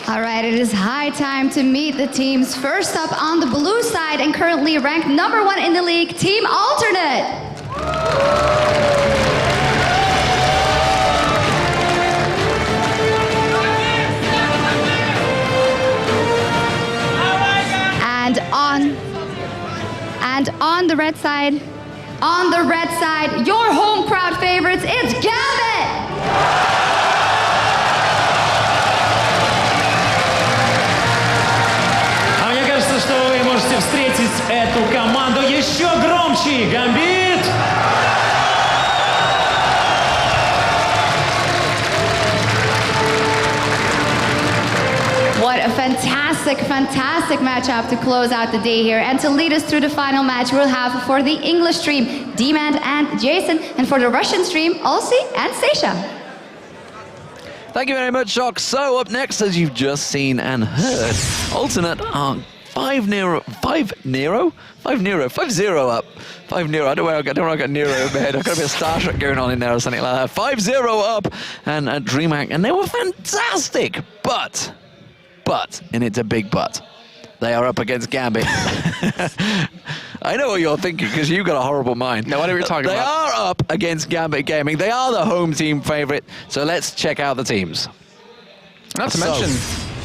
All right, it is high time to meet the teams. First up on the blue side and currently ranked #1 in the league, Team Alternate. And on the red side, your home crowd favorites, it's Gambit! Мне кажется, что вы можете встретить эту команду еще громче. Гамбит! What a fantastic matchup to close out the day here. And to lead us through the final match, we'll have for the English stream, Demand and Jason, and for the Russian stream, Olsi and Sasha. Thank you very much, Shock. So up next, as you've just seen and heard, Alternate are 5-0 up. 5-0. I don't know where I got Nero in my head. I've got a bit of Star Trek going on in there or something like that. 5-0 up and DreamHack, and they were fantastic. But, and it's a big but, they are up against Gambit. I know what you're thinking, because you've got a horrible mind. No, whatever you're talking about. They are up against Gambit Gaming. They are the home team favorite. So let's check out the teams. Not to mention,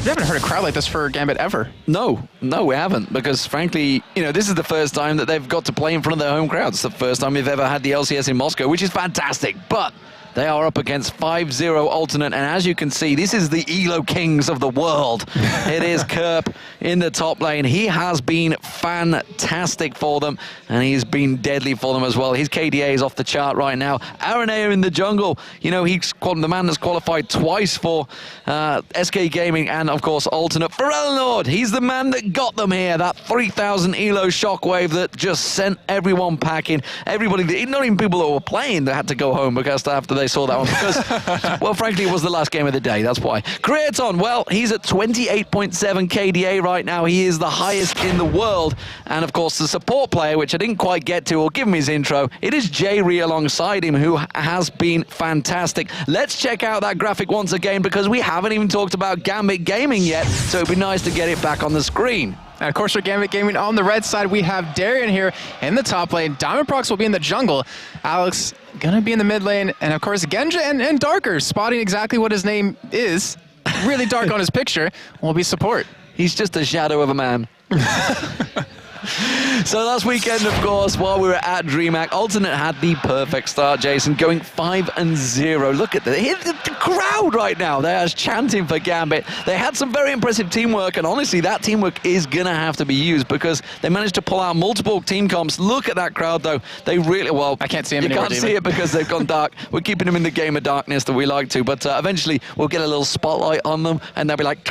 we haven't heard a crowd like this for Gambit ever. No, we haven't, because frankly, you know, this is the first time that they've got to play in front of their home crowd. It's the first time we've ever had the LCS in Moscow, which is fantastic. But they are up against 5-0 Alternate, and as you can see, this is the ELO kings of the world. It is Kerp in the top lane. He has been fantastic for them, and he's been deadly for them as well. His KDA is off the chart right now. Aranea in the jungle. You know, he's the man that's qualified twice for SK Gaming and, of course, Alternate. Pharrell, he's the man that got them here. That 3,000 ELO shockwave that just sent everyone packing. Everybody, not even people that were playing, that had to go home because after they saw that one, because, well, frankly, it was the last game of the day. That's why. Creaton, well, he's at 28.7 KDA right now. He is the highest in the world. And, of course, the support player, which I didn't quite get to or give him his intro, it is J-Ree alongside him, who has been fantastic. Let's check out that graphic once again, because we haven't even talked about Gambit Gaming yet, so it'd be nice to get it back on the screen. And of course, for Gambit Gaming on the red side, we have Darian here in the top lane. Diamondprox will be in the jungle. Alex gonna be in the mid lane. And of course, Genja and Darker, spotting exactly what his name is, really dark on his picture, will be support. He's just a shadow of a man. So last weekend, of course, while we were at DreamHack, Alternate had the perfect start, Jason, going 5-0. Look at the crowd right now. They are chanting for Gambit. They had some very impressive teamwork, and honestly, that teamwork is going to have to be used because they managed to pull out multiple team comps. Look at that crowd, though. They really, well, I can't see them you anymore, can't see it because they've gone dark. We're keeping them in the game of darkness that we like to, but eventually we'll get a little spotlight on them, and they'll be like,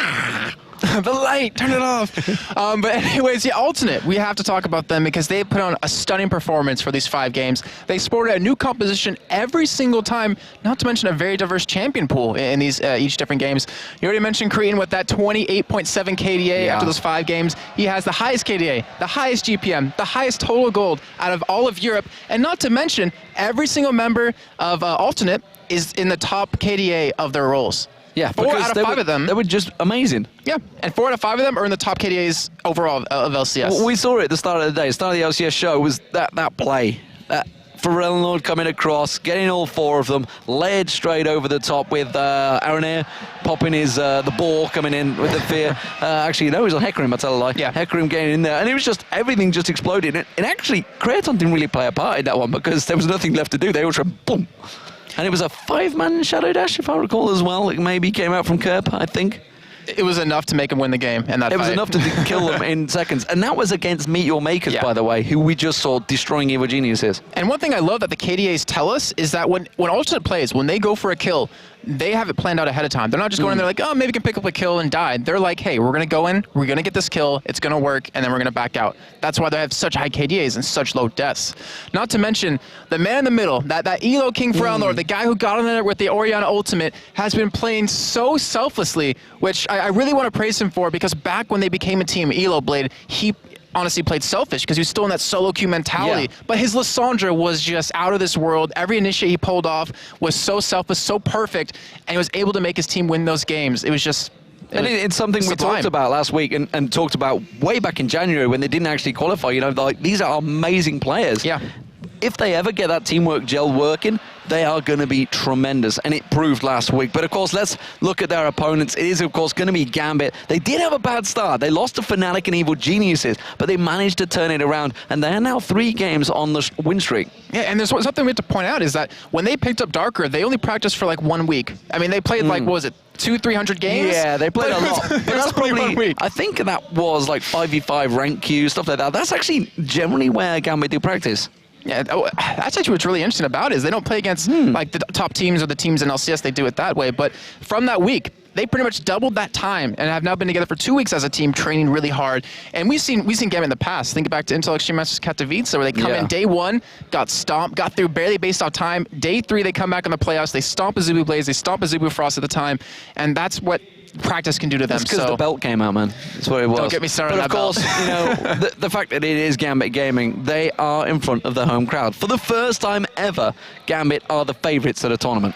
the light, turn it off. But anyways, yeah, Alternate, we have to talk about them because they put on a stunning performance for these 5 games. They sported a new composition every single time, not to mention a very diverse champion pool in these each different games. You already mentioned Korean with that 28.7 KDA after those 5 games. He has the highest KDA, the highest GPM, the highest total gold out of all of Europe, and not to mention every single member of Alternate is in the top KDA of their roles. yeah, 4 out of 5 of them. They were just amazing. Yeah, and 4 out of 5 of them are in the top KDAs overall of LCS. Well, we saw it at the start of the day. The start of the LCS show was that play. That Pharrell Lord coming across, getting all 4 of them, layered straight over the top with Aranea popping his, the ball coming in with the fear. Actually, no, it was on Hecarim, I tell a lie. Yeah. Hecarim getting in there. And it was just, everything just exploded. And actually, Creaton didn't really play a part in that one because there was nothing left to do. They all just boom. And it was a 5-man Shadow Dash, if I recall as well. It maybe came out from Kerp, I think. It was enough to make him win the game in that fight. It was enough to kill them in seconds. And that was against Meet Your Makers, by the way, who we just saw destroying Evo Geniuses. And one thing I love that the KDAs tell us is that when Alternate plays, when they go for a kill, they have it planned out ahead of time. They're not just going in there like, oh, maybe we can pick up a kill and die. They're like, hey, we're going to go in, we're going to get this kill, it's going to work, and then we're going to back out. That's why they have such high KDAs and such low deaths. Not to mention, the man in the middle, that Elo King Pharrell, the guy who got in there with the Orianna ultimate, has been playing so selflessly, which I really want to praise him for, because back when they became a team, Elo Blade, he honestly played selfish because he was still in that solo queue mentality. Yeah. But his Lissandra was just out of this world. Every initiate he pulled off was so selfless, so perfect, and he was able to make his team win those games. It was just And it's something we talked about last week and talked about way back in January when they didn't actually qualify. You know, like, these are amazing players. Yeah. If they ever get that teamwork gel working, they are going to be tremendous, and it proved last week. But of course, let's look at their opponents. It is, of course, going to be Gambit. They did have a bad start. They lost to Fnatic and Evil Geniuses, but they managed to turn it around, and they are now 3 games on the win streak. Yeah, and there's something we have to point out is that when they picked up Darker, they only practiced for like 1 week. I mean, they played like, what was it, 200-300 games? Yeah, they played a lot. But that's only 1 probably, week. I think that was like 5v5 rank queue, stuff like that. That's actually generally where Gambit do practice. Yeah, that's actually what's really interesting about it is they don't play against like the top teams or the teams in LCS. They do it that way. But from that week, they pretty much doubled that time and have now been together for 2 weeks as a team, training really hard. And we've seen Gambit in the past. Think back to Intel Extreme Masters Katowice, where they come in day 1, got stomped, got through barely based off time. Day 3, they come back in the playoffs. They stomp Azubu Blaze, they stomp Azubu Frost at the time, and that's what practice can do to them. That's because the belt came out, man. That's what it was. Don't get me started on But that of course, you know, the fact that it is Gambit Gaming, they are in front of the home crowd. For the first time ever, Gambit are the favorites at a tournament.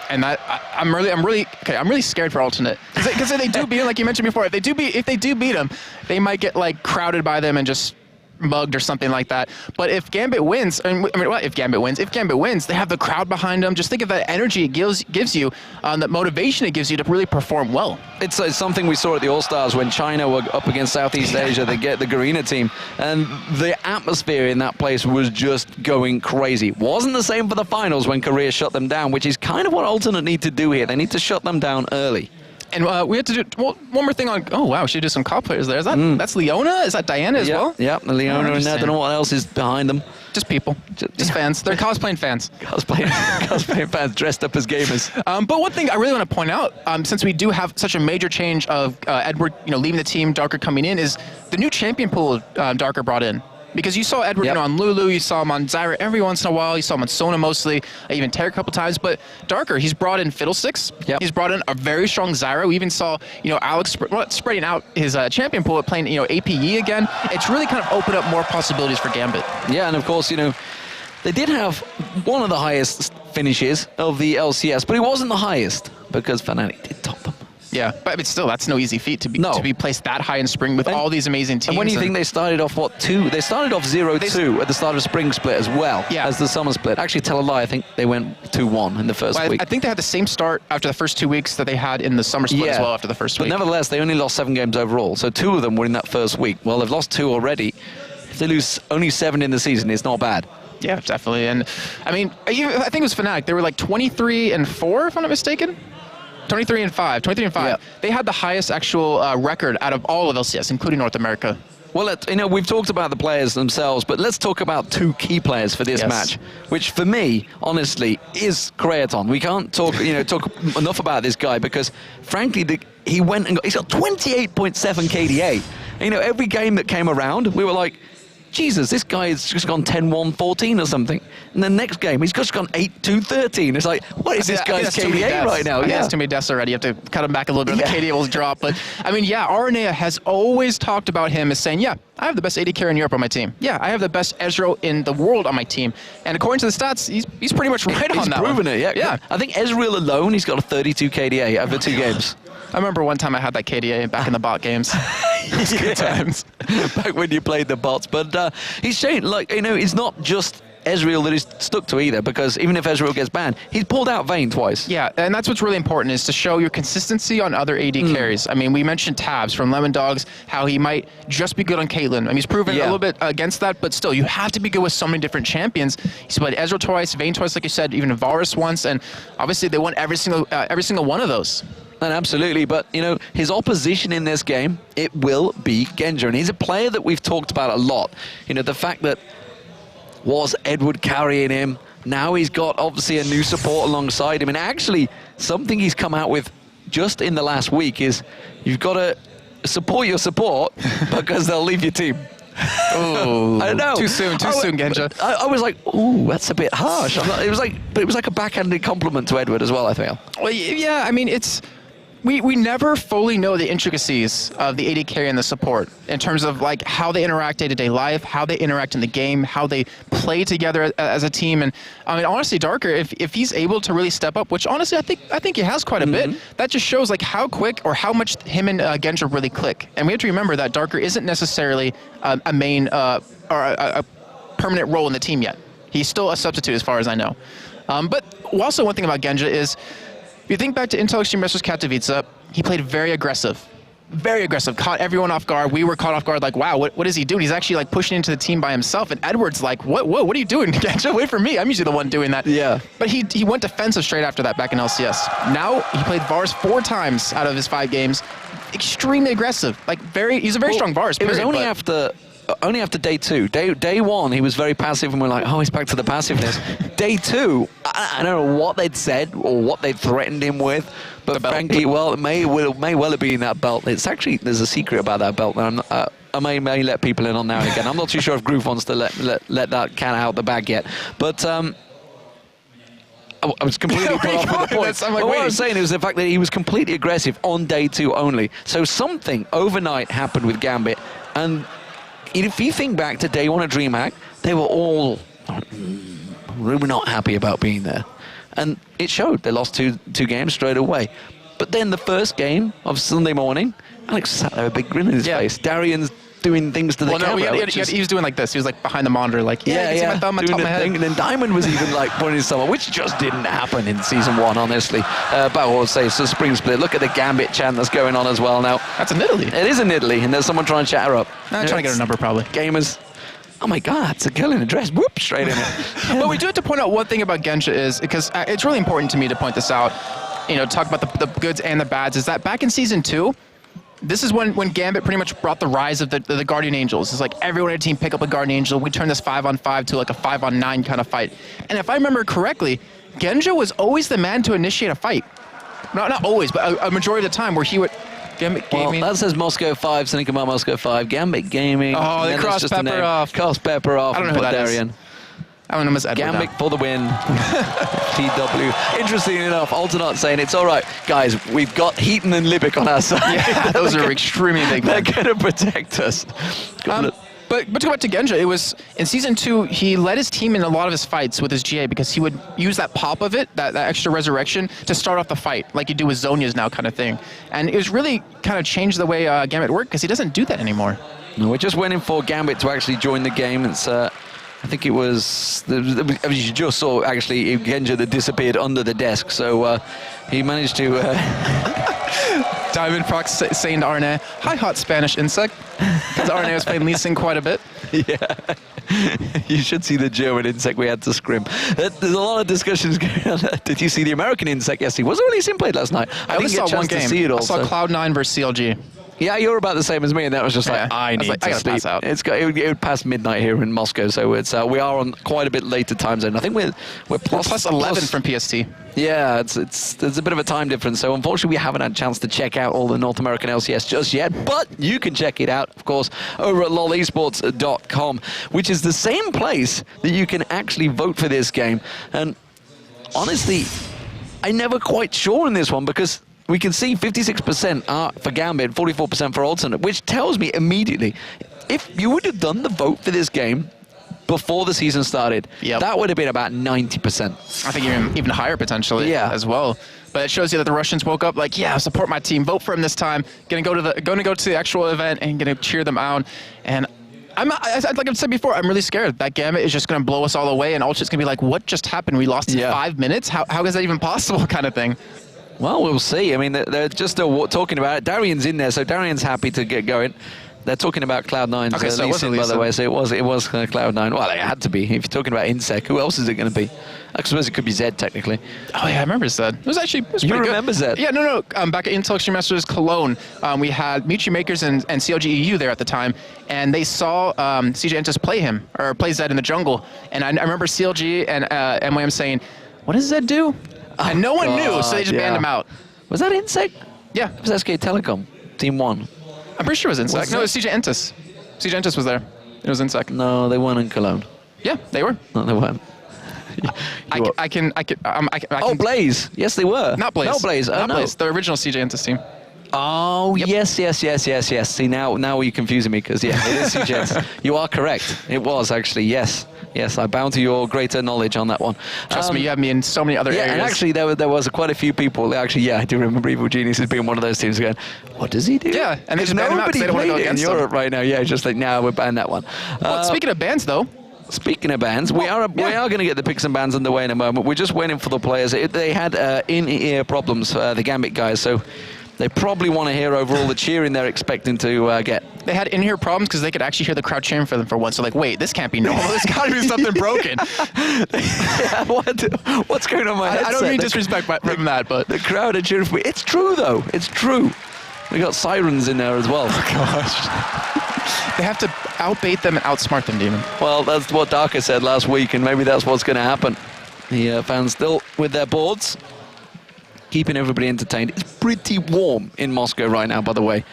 And I'm really scared for Alternate because if they do beat them, like you mentioned before, if they do beat them, they might get like crowded by them and just mugged or something like that. But if Gambit wins, if Gambit wins, they have the crowd behind them. Just think of that energy it gives you, that motivation it gives you to really perform well. It's something we saw at the All-Stars when China were up against Southeast Asia. They get the Garena team, and the atmosphere in that place was just going crazy. Wasn't the same for the finals when Korea shut them down, which is kind of what Alternate need to do here. They need to shut them down early. And we have to do one more thing on. Oh wow, we should do some COD players there. Is that that's Leona? Is that Diana as well? Yeah, Leona, and I don't know what else is behind them. Just people, just fans. They're cosplaying fans. Cosplaying fans dressed up as gamers. But one thing I really want to point out, since we do have such a major change of Edward, leaving the team, Darker coming in, is the new champion pool Darker brought in. Because you saw Edward on Lulu, you saw him on Zyra every once in a while, you saw him on Sona mostly, even Terry a couple times, but Darker, he's brought in Fiddlesticks, he's brought in a very strong Zyra. We even saw, Alex spreading out his champion pool, playing, APE again. It's really kind of opened up more possibilities for Gambit. Yeah, and of course, they did have one of the highest finishes of the LCS, but it wasn't the highest because Fnatic did top them. Yeah, but still, that's no easy feat to be placed that high in spring with all these amazing teams. And when you think they started off, 2? They started off 0-2 at the start of spring split as well as the summer split. Actually, tell a lie, I think they went 2-1 in the first week. I think they had the same start after the first 2 weeks that they had in the summer split as well after the first week. But nevertheless, they only lost 7 games overall, so 2 of them were in that first week. Well, they've lost 2 already. If they lose only 7 in the season, it's not bad. Yeah, definitely. And, I mean, I think it was Fnatic. They were like 23-4, if I'm not mistaken. 23-5. Yeah. They had the highest actual record out of all of LCS, including North America. Well, we've talked about the players themselves, but let's talk about 2 key players for this match, which for me, honestly, is Kraton. We can't talk enough about this guy because, frankly, he's got 28.7 KDA. And, every game that came around, we were like, Jesus, this guy has just gone 10-1-14 or something. And the next game, he's just gone 8-2-13. It's like, what is this guy's KDA right now? He has too many deaths already. You have to cut him back a little bit. The KDA will drop. But, I mean, RNA has always talked about him as saying, I have the best AD carry in Europe on my team. Yeah, I have the best Ezreal in the world on my team. And according to the stats, he's pretty much right on that one. He's proven it, yeah. I think Ezreal alone, he's got a 32 KDA over 2 games. I remember one time I had that KDA back in the bot games. It's good times. Back when you played the bots. But he's saying, it's not just Ezreal that he's stuck to either, because even if Ezreal gets banned, he's pulled out Vayne twice. Yeah, and that's what's really important, is to show your consistency on other AD carries. I mean, we mentioned Tabs from Lemon Dogs, how he might just be good on Caitlyn. I mean, he's proven a little bit against that, but still, you have to be good with so many different champions. He's played Ezreal twice, Vayne twice, like you said, even Varus once, and obviously they won every single one of those. And absolutely, but, his opposition in this game, it will be Genja. And he's a player that we've talked about a lot. The fact that was Edward carrying him, now he's got, obviously, a new support alongside him. And actually, something he's come out with just in the last week is you've got to support your support because they'll leave your team. Oh, I know. Too soon, Genja. I was like, ooh, that's a bit harsh. It was like a backhanded compliment to Edward as well, I feel. Well, yeah, I mean, it's we never fully know the intricacies of the AD carry and the support in terms of like how they interact day-to-day life, how they interact in the game, how they play together as a team. And I mean, honestly, Darker, if he's able to really step up, which honestly I think he has quite a bit, that just shows like how quick or how much him and Genja really click. And we have to remember that Darker isn't necessarily a main or a permanent role in the team yet. He's still a substitute as far as I know. But also one thing about Genja is, if you think back to Intel Extreme vs. Katowice, he played very aggressive. Very aggressive, caught everyone off guard. We were caught off guard like, wow, what is he doing? He's actually like pushing into the team by himself. And Edward's like, what are you doing? Genja, wait for me. I'm usually the one doing that. Yeah. But he went defensive straight after that back in LCS. Now he played Vars 4 times out of his 5 games. Extremely aggressive. Like he's a very strong Vars, It was period, only after day 2. Day 1, he was very passive, and we're like, oh, he's back to the passiveness. Day 2, I don't know what they'd said or what they'd threatened him with, but frankly, well, it may well have been that belt. It's actually, there's a secret about that belt that I may let people in on now and again. I'm not too sure if Groove wants to let that cat out the bag yet, but I was completely put off with the point. I'm like, what I was saying was the fact that he was completely aggressive on day 2 only. So something overnight happened with Gambit, and if you think back to day 1 of DreamHack, they were all really not happy about being there. And it showed. They lost two games straight away. But then the first game of Sunday morning, Alex sat there with a big grin on his face. Darian's doing things to the camera. He was doing like this. He was like behind the monitor, like, you can see my thumb on top of my head. And then Diamond was even like putting his thumb on, which just didn't happen in Season 1, honestly. But I will say, so Spring Split, look at the Gambit chant that's going on as well now. That's in Italy. It is in Italy, and there's someone trying to chat her up. Trying to get her number, probably. Gamers. Oh my God, it's a girl in a dress. Whoop, straight in it. But we do have to point out one thing about Genja is, because it's really important to me to point this out, talk about the goods and the bads, is that back in Season 2, this is when Gambit pretty much brought the rise of the Guardian Angels. It's like everyone in a team pick up a Guardian Angel. We turn this 5-on-5 to like a 5-on-9 kind of fight. And if I remember correctly, Genja was always the man to initiate a fight. Not always, but a majority of the time where he would... Gambit Gaming. Well, that says Moscow 5, so think about Moscow 5. Gambit Gaming. Oh, they crossed Pepper off. Crossed Pepper off. I don't know who that Darian. is. I don't know, Miss Edward. Gambit for the win. TW. Interesting enough, Alternate saying, it's all right, guys, we've got Heaton and Libic on our side. Yeah, those are extremely big. They're going to protect us. But to go back to Genja, it was in Season 2, he led his team in a lot of his fights with his GA because he would use that pop of it, that extra resurrection, to start off the fight, like you do with Zonia's now kind of thing. And it was really kind of changed the way Gambit worked because he doesn't do that anymore. No, we're just waiting for Gambit to actually join the game. It's I think it was, you just saw actually Genja that disappeared under the desk, so he managed to... Diamond Prox saying to Arne, hi, hot Spanish insect, because Arne was playing Lee Sin quite a bit. Yeah. You should see the German insect we had to scrim. There's a lot of discussions going on. Did you see the American insect yesterday? Was it Lee Sin played last night? I only saw one game. See it all, I saw Cloud9 versus CLG. Yeah, you're about the same as me, and that was just like, I need to sleep. Pass out. It would pass midnight here in Moscow, so it's we are on quite a bit later time zone. I think we're plus 11 from PST. Yeah, there's a bit of a time difference, so unfortunately we haven't had a chance to check out all the North American LCS just yet, but you can check it out, of course, over at lolesports.com, which is the same place that you can actually vote for this game. And honestly, I'm never quite sure in this one, because we can see 56% are for Gambit, 44% for Alternate, which tells me immediately, if you would have done the vote for this game before the season started, that would have been about 90%. I think even higher potentially as well. But it shows you that the Russians woke up like, yeah, support my team, vote for him this time. Gonna go to the actual event and gonna cheer them out. And like I've said before, I'm really scared that Gambit is just gonna blow us all away, and Ultra's gonna be like, what just happened? We lost in 5 minutes. How is that even possible? Kind of thing. Well, we'll see. I mean, they're just still talking about it. Darian's in there, so Darian's happy to get going. They're talking about Cloud9's Lee, by the way, so it was Cloud9. Well, it had to be. If you're talking about Insec, who else is it going to be? I suppose it could be Zed, technically. Oh, yeah, I remember Zed. It was pretty good. You remember Zed? Yeah, no. Back at Intel Extreme Masters Cologne, we had Michi Makers and CLG EU there at the time, and they saw CJ Entus play Zed in the jungle. And I remember CLG and MYM saying, what does Zed do? And no one knew, so they just banned him out. Was that Insec? Yeah. It was SK Telecom, Team 1. I'm pretty sure it was Insec. No, it was CJ Entus. CJ Entus was there. It was Insec. No, they weren't in Cologne. Yeah, they were. No, they weren't. I can. Oh, Blaze. Yes, they were. Not Blaze. No, Blaze. Not No. Blaze. The original CJ Entis team. Oh, yes. See, now you're confusing me because, yeah, it is CJS. You are correct. It was actually, yes. Yes, I bow to your greater knowledge on that one. Trust me, you have me in so many other areas. And actually, there was quite a few people. Actually, yeah, I do remember Evil Genius as being one of those teams going, what does he do? Yeah, and they just ban him out 'cause nobody they don't wanna go played it in against him. Europe right now. Yeah, just like, now we're banning that one. Well, speaking of bans, though, Speaking of bans, we are going to get the picks and bans underway in a moment. We're just waiting for the players. They had in-ear problems, the Gambit guys, so they probably want to hear over all the cheering they're expecting to get. they had in-ear problems because they could actually hear the crowd cheering for them for once. So like, wait, this can't be normal. There's got to be something broken. Yeah, what's going on in my headset? I don't mean disrespect from that, but the crowd are cheering for me. It's true, though. It's true. We got sirens in there as well. gosh, they have to outbait them and outsmart them, Demon. Well, that's what Darker said last week, and maybe that's what's going to happen. The fans still with their boards, keeping everybody entertained. It's pretty warm in Moscow right now, by the way.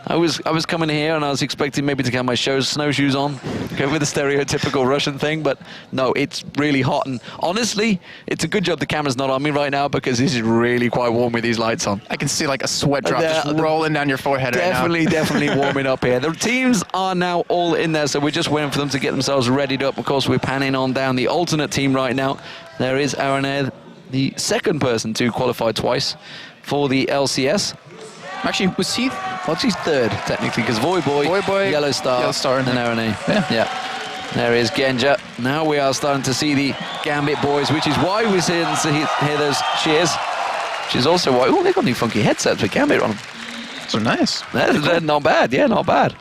I was coming here and I was expecting maybe to get my snowshoes on, go with the stereotypical Russian thing, but no, it's really hot. And honestly, it's a good job the camera's not on me right now because this is really quite warm with these lights on. I can see like a sweat drop just rolling down your forehead right now. Definitely warming up here. The teams are now all in there, so we're just waiting for them to get themselves readied up. Of course, we're panning on down the alternate team right now. There is Aaron, the second person to qualify twice for the LCS. Actually, was he? Well, she's third, technically, because Voyboy, Yellow Star, and Aaron. Yeah. There is Genja. Now we are starting to see the Gambit boys, which is why we're seeing hear those cheers. Which is also why... Oh, they've got new funky headsets with Gambit on them. So nice. They're not bad. Yeah, not bad.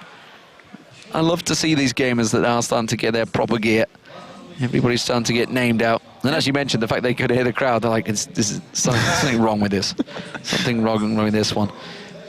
I love to see these gamers that are starting to get their proper gear. Everybody's starting to get named out. And as you mentioned, the fact they could hear the crowd, they're like, this is something wrong with this. Something wrong with this one.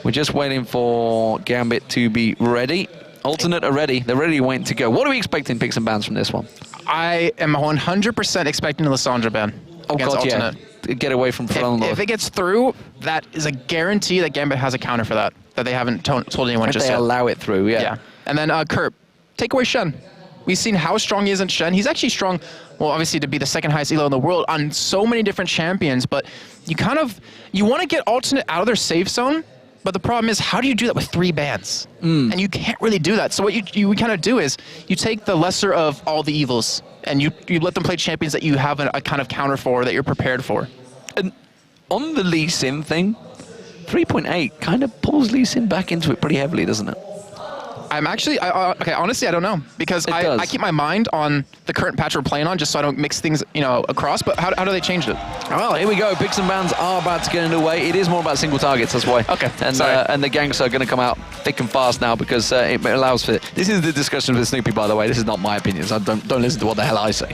We're just waiting for Gambit to be ready. Alternate are ready. They're ready waiting to go. What are we expecting picks and bans from this one? I am 100% expecting a Lissandra ban against Alternate. Yeah. Get away from front. If it gets through, that is a guarantee that Gambit has a counter for that they haven't told anyone if just they yet. Allow it through, yeah. And then Kerp, take away Shen. We've seen how strong he is in Shen. He's actually strong, well, obviously to be the second highest elo in the world on so many different champions, but you want to get Alternate out of their safe zone. But the problem is, how do you do that with 3 bans? And you can't really do that. So what you kind of do is you take the lesser of all the evils and you let them play champions that you have a kind of counter for, that you're prepared for. And on the Lee Sin thing, 3.8 kind of pulls Lee Sin back into it pretty heavily, doesn't it? I'm actually, okay, honestly, I don't know. Because I keep my mind on the current patch we're playing on just so I don't mix things, across. But how do they change it? Well, here we go. Picks and bans are about to get underway. It is more about single targets, that's why. Okay, and the ganks are going to come out thick and fast now because it allows for it. This is the discussion with Snoopy, by the way. This is not my opinion, so don't listen to what the hell I say.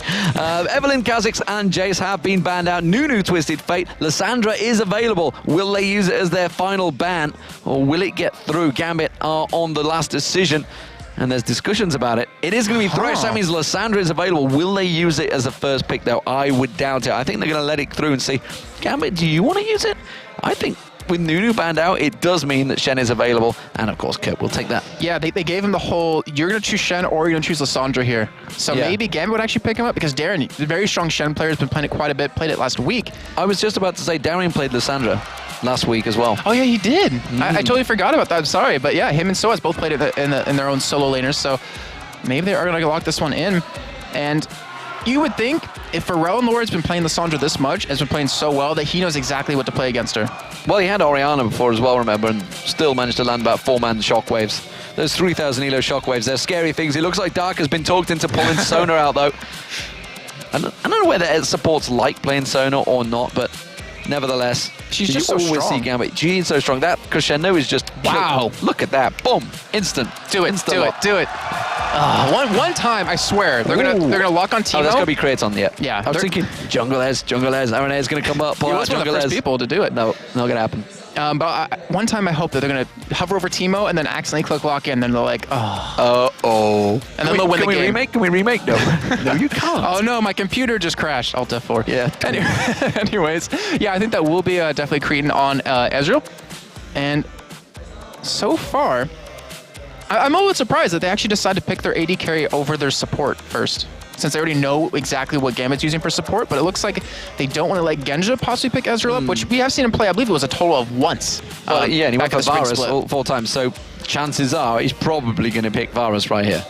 Evelyn, Kha'Zix, and Jace have been banned out. Nunu, Twisted Fate. Lissandra is available. Will they use it as their final ban, or will it get through? Gambit are on the last decision. And there's discussions about it. It is going to be Thresh. That means Lissandra is available. Will they use it as a first pick, though? I would doubt it. I think they're going to let it through and say, Gambit, do you want to use it? I think with Nunu banned out, it does mean that Shen is available. And, of course, Kurt will take that. Yeah, they gave him the whole, you're going to choose Shen or you're going to choose Lissandra here. So maybe Gambit would actually pick him up because Darren, the very strong Shen player, has been playing it quite a bit, played it last week. I was just about to say Darren played Lissandra last week as well. Oh yeah, he did. I totally forgot about that. I'm sorry, but yeah, him and Soaz both played it in their own solo laners, so maybe they are going to lock this one in. And you would think if Pharrell and Laura has been playing Lissandra this much, has been playing so well, that he knows exactly what to play against her. Well, he had Orianna before as well, remember, and still managed to land about 4-man shockwaves. Those 3,000 elo shockwaves, they're scary things. It looks like Dark has been talked into pulling Sona out, though. I don't know whether supports like playing Sona or not, but nevertheless, she's just so strong. See Gambit. She is so strong. That crescendo is just wow. Look at that. Boom. Instant. Do it. Do it. One time, I swear, they're gonna lock on Teemo. Oh, that's gonna be Kraton, yeah. Yeah. I was thinking Jungle Ez. Aaron is gonna come up. He was one of the first people to do it. No, not gonna happen. But one time I hope that they're gonna hover over Teemo and then accidentally click lock in, and then they're like, oh. And then they'll win the game. Can we remake? No. No, you can't. Oh no, my computer just crashed. Alt F4. Yeah. Anyways, yeah, I think that will be definitely Cretan on Ezreal. And so far, I'm a little surprised that they actually decided to pick their AD carry over their support first. since they already know exactly what Gambit's using for support, but it looks like they don't want to let Genja possibly pick Ezreal up, which we have seen him play, I believe it was a total of once. Yeah, and he went back for in the spring Varus split. 4 times, so chances are he's probably going to pick Varus right here.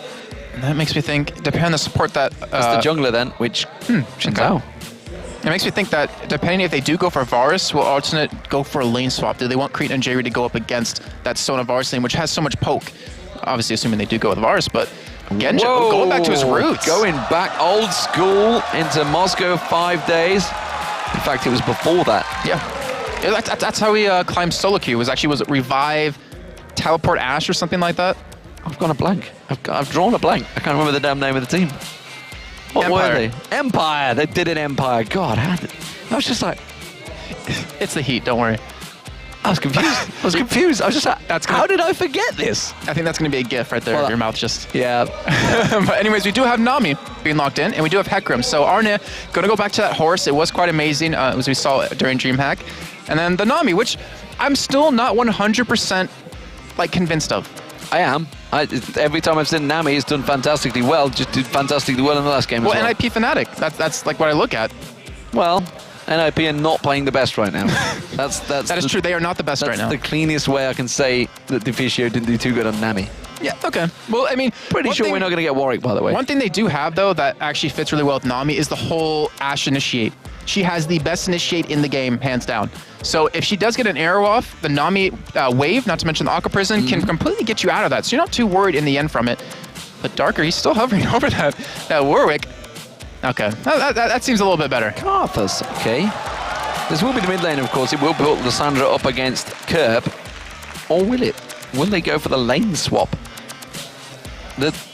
And that makes me think, depending on the support that... That's the jungler then, which Xin Zhao. It makes me think that depending if they do go for Varus, will Alternate go for a lane swap? Do they want Cretan and Jerry to go up against that Sona Varus lane, which has so much poke? Obviously, assuming they do go with Varus, but Genja going back to his roots. Going back old school into Moscow 5 days. In fact, it was before that. Yeah, that's how he climbed solo queue. Was it revive, teleport Ash or something like that? I've gone a blank. I've drawn a blank. I can't remember the damn name of the team. What were they? Empire. They did an Empire. God, I was just like... It's the heat, don't worry. I was confused. I was just like, how did I forget this? I think that's going to be a GIF right there. Well, your mouth just... Yeah. But anyways, we do have Nami being locked in, and we do have Hecarim. So Arne, going to go back to that horse. It was quite amazing, as we saw during DreamHack. And then the Nami, which I'm still not 100% like convinced of. I am. Every time I've seen Nami, he's done fantastically well. Just did fantastically well in the last game as well. NIP Fnatic. That's like what I look at. Well, NIP are not playing the best right now. That is true. They are not the best right now. That's the cleanest way I can say that Deficio didn't do too good on Nami. Yeah, okay. Well, I mean... Pretty sure we're not going to get Warwick, by the way. One thing they do have, though, that actually fits really well with Nami is the whole Ashe initiate. She has the best initiate in the game, hands down. So if she does get an arrow off, the Nami wave, not to mention the Aqua Prison, can completely get you out of that. So you're not too worried in the end from it. But Darker, he's still hovering over that Warwick. Okay, that seems a little bit better. Karthus, okay. This will be the mid lane, of course. It will put Lissandra up against Kerb. Or will it? Will they go for the lane swap?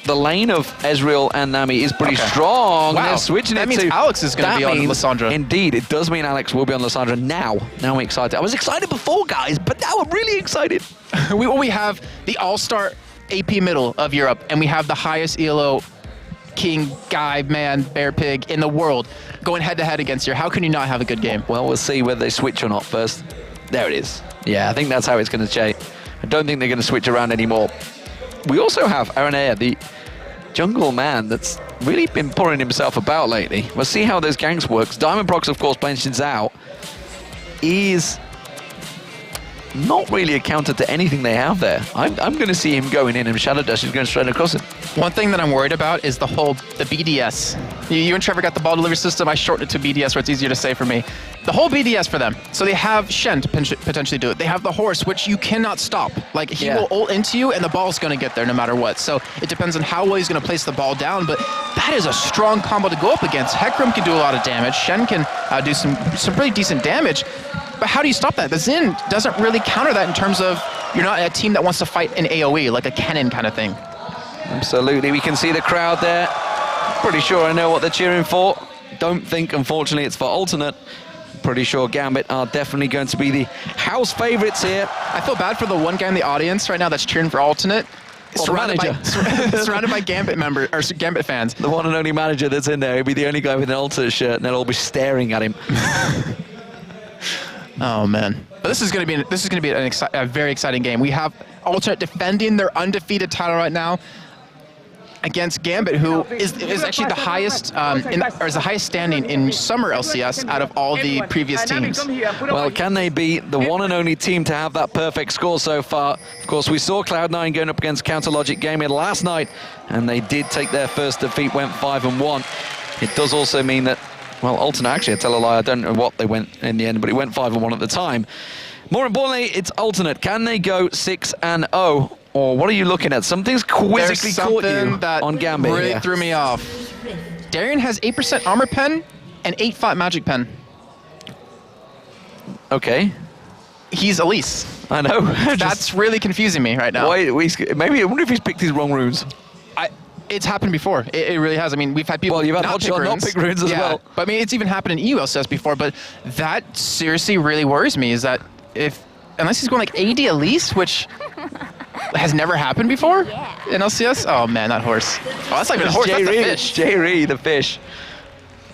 The lane of Ezreal and Nami is pretty strong. Wow. They're switching that it means to... Alex is going to be on Lissandra. Indeed, it does mean Alex will be on Lissandra now. Now I'm excited. I was excited before, guys, but now I'm really excited. we have the all-star AP middle of Europe, and we have the highest ELO king, guy, man, bear pig in the world going head-to-head against you. How can you not have a good game? Well, we'll see whether they switch or not first. There it is. Yeah, I think that's how it's going to change. I don't think they're going to switch around anymore. We also have Aranea, the jungle man that's really been pouring himself about lately. We'll see how those ganks works. Diamond Prox, of course, playing Xin Zhao, is not really a counter to anything they have there. I'm going to see him going in and Shadow Dash is going straight across him. One thing that I'm worried about is the BDS. You and Trevor got the ball delivery system. I shortened it to BDS where it's easier to say for me. The whole BDS for them. So they have Shen to potentially do it. They have the horse, which you cannot stop. Like, he will ult into you and the ball's going to get there no matter what. So it depends on how well he's going to place the ball down, but that is a strong combo to go up against. Hecarim can do a lot of damage. Shen can do some pretty decent damage. But how do you stop that? The Xin doesn't really counter that in terms of you're not a team that wants to fight an AoE, like a cannon kind of thing. Absolutely. We can see the crowd there. Pretty sure I know what they're cheering for. Don't think, unfortunately, it's for alternate. Pretty sure Gambit are definitely going to be the house favorites here. I feel bad for the one guy in the audience right now that's cheering for alternate. Surrounded by Gambit Gambit fans. The one and only manager that's in there. He'll be the only guy with an alternate shirt, and they'll all be staring at him. Oh man! But this is going to be a very exciting game. We have alternate defending their undefeated title right now against Gambit, who is actually the highest is the highest standing in Summer LCS out of all the previous teams. Well, can they be the one and only team to have that perfect score so far? Of course, we saw Cloud9 going up against Counterlogic Gaming last night, and they did take their first defeat, went 5-1. It does also mean that, well, alternate, actually, I tell a lie, I don't know what they went in the end, but it went 5-1 at the time. More importantly, it's alternate. Can they go 6-0? Or what are you looking at? Something's quizzically caught you that on Gambit really here. threw me off. Darien has 8% armor pen and 8-5 magic pen. Okay. He's Elise. I know. That's really confusing me right now. Maybe I wonder if he's picked his wrong runes. It's happened before. It really has. I mean, we've had people you've had not pick runes as well. But I mean, it's even happened in EU LCS before. But that seriously really worries me. Is that unless he's going like AD Elise, which has never happened before in LCS. Oh man, that horse. Oh, that's not even a horse. That's a fish. J-Ree, the fish.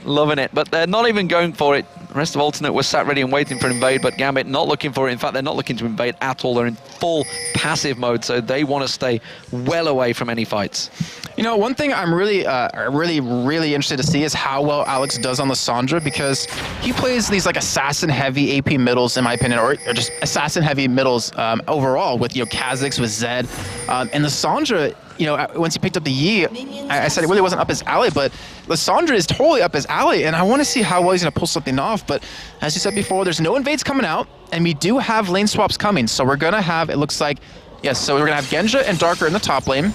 Loving it. But they're not even going for it. The rest of Alternate were sat ready and waiting for an invade, but Gambit not looking for it. In fact, they're not looking to invade at all. They're in full passive mode, so they want to stay well away from any fights. You know, one thing I'm really interested to see is how well Alex does on Lissandra, because he plays these like assassin-heavy AP middles, in my opinion, or just assassin-heavy middles overall with, you know, Kha'Zix, with Zed, and Lissandra. You know, once he picked up the Yi, I said it really wasn't up his alley, but Lissandra is totally up his alley, and I want to see how well he's going to pull something off. But as you said before, there's no invades coming out, and we do have lane swaps coming. So we're going to have, it looks like, yes, so we're going to have Genja and Darker in the top lane,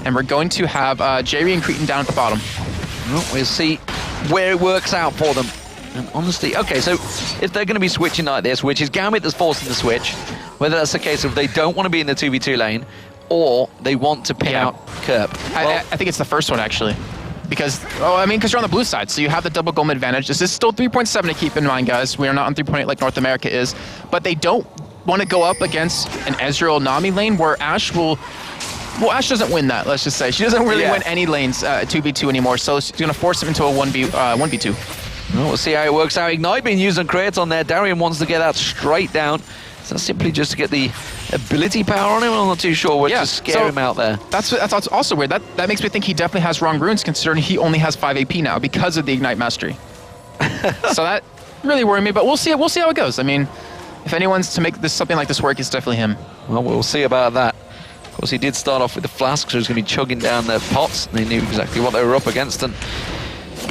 and we're going to have Jerry and Cretan down at the bottom. Well, we'll see where it works out for them. And honestly, okay, so if they're going to be switching like this, which is Gambit that's forcing the switch, whether that's the case of they don't want to be in the 2v2 lane, or they want to pin out Kerp. Well, I think it's the first one, actually. Because, because you're on the blue side, so you have the double gold advantage. This is still 3.7 to keep in mind, guys. We are not on 3.8 like North America is. But they don't want to go up against an Ezreal Nami lane where Ashe will... Well, Ashe doesn't win that, let's just say. She doesn't really win any lanes 2v2 anymore, so she's going to force him into a 1v2. Well, we'll see how it works out. Ignite being used on Kratos on there. Darian wants to get that straight down. So simply just to get the ability power on him. I'm not too sure. We're just scare him out there. That's also weird. That makes me think he definitely has wrong runes, considering he only has 5 AP now because of the Ignite Mastery. So that really worried me, but we'll see how it goes. I mean, if anyone's to make this something like this work, it's definitely him. Well, we'll see about that. Of course, he did start off with the flask, so he was going to be chugging down their pots. They knew exactly what they were up against, and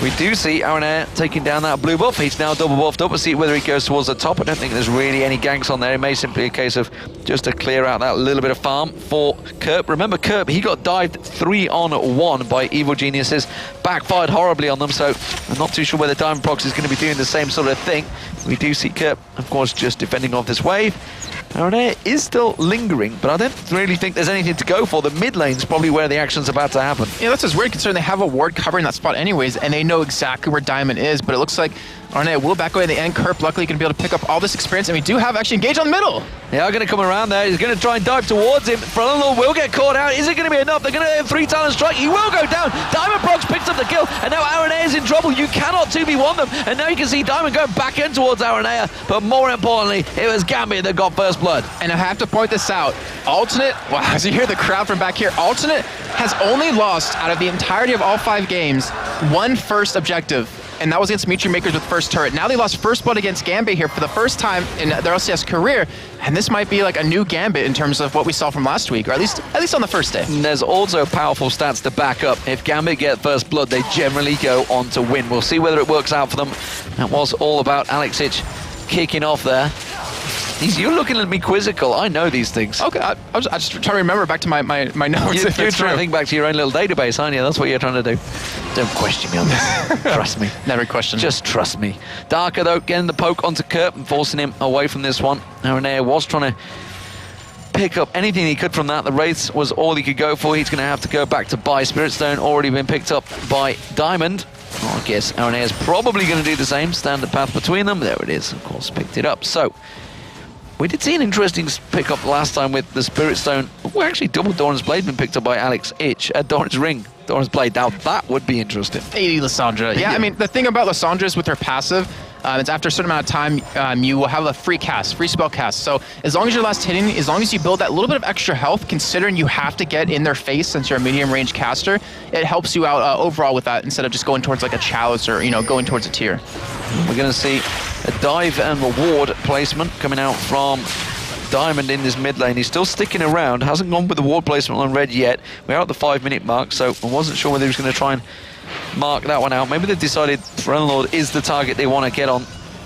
we do see Aaron taking down that blue buff. He's now double buffed up. We'll see whether he goes towards the top. I don't think there's really any ganks on there. It may simply be a case of just to clear out that little bit of farm for Kerp. Remember, Kerp, he got dived 3-on-1 by Evil Geniuses. Backfired horribly on them, so I'm not too sure whether Diamond Prox is going to be doing the same sort of thing. We do see Kerp, of course, just defending off this wave. Aaron is still lingering, but I don't really think there's anything to go for. The mid lane's probably where the action's about to happen. Yeah, that's just weird considering they have a ward covering that spot anyways, and they know exactly where Diamond is, but it looks like Arne will back away in the end. Kerp luckily going to be able to pick up all this experience, and we do have actually engage on the middle. They are going to come around there. He's going to try and dive towards him. Frollo will get caught out. Is it going to be enough? They're going to hit 3 talent strike. He will go down. Diamond Prox picks up the kill, and now Aranea is in trouble. You cannot 2v1 them, and now you can see Diamond going back in towards Aranea, but more importantly, it was Gambit that got first blood. And I have to point this out. Alternate, wow, as you hear the crowd from back here, Alternate has only lost out of the entirety of all 5 games 1 first objective, and that was against Mitri Makers with first turret. Now they lost first blood against Gambit here for the first time in their LCS career, and this might be like a new Gambit in terms of what we saw from last week, or at least on the first day. And there's also powerful stats to back up. If Gambit get first blood, they generally go on to win. We'll see whether it works out for them. That was all about Alexic kicking off there. You're looking at me quizzical. I know these things. Okay, I just trying to remember back to my notes. You're trying to think back to your own little database, aren't you? That's what you're trying to do. Don't question me on this. Trust me. Never question. Just trust me. Darker, though, getting the poke onto Kerp and forcing him away from this one. Aranea was trying to pick up anything he could from that. The Wraiths was all he could go for. He's going to have to go back to buy. Spirit Stone already been picked up by Diamond. Well, I guess Aranea is probably going to do the same. Standard path between them. There it is. Of course, picked it up. So we did see an interesting pickup last time with the Spirit Stone. Well, actually, double Doran's Blade been picked up by Alex Ich. Doran's Ring, Doran's Blade. Now, that would be interesting. 80 Lissandra. Yeah, I mean, the thing about Lissandra is with her passive, it's after a certain amount of time, you will have a free spell cast. So as long as you're last hitting, as long as you build that little bit of extra health, considering you have to get in their face since you're a medium range caster, it helps you out overall with that instead of just going towards like a chalice or, going towards a tier. We're going to see a dive and reward placement coming out from Diamond in this mid lane. He's still sticking around, hasn't gone with the ward placement on red yet. We're at the 5-minute mark, so I wasn't sure whether he was going to try and mark that one out. Maybe they've decided Lord is the target they want to get on.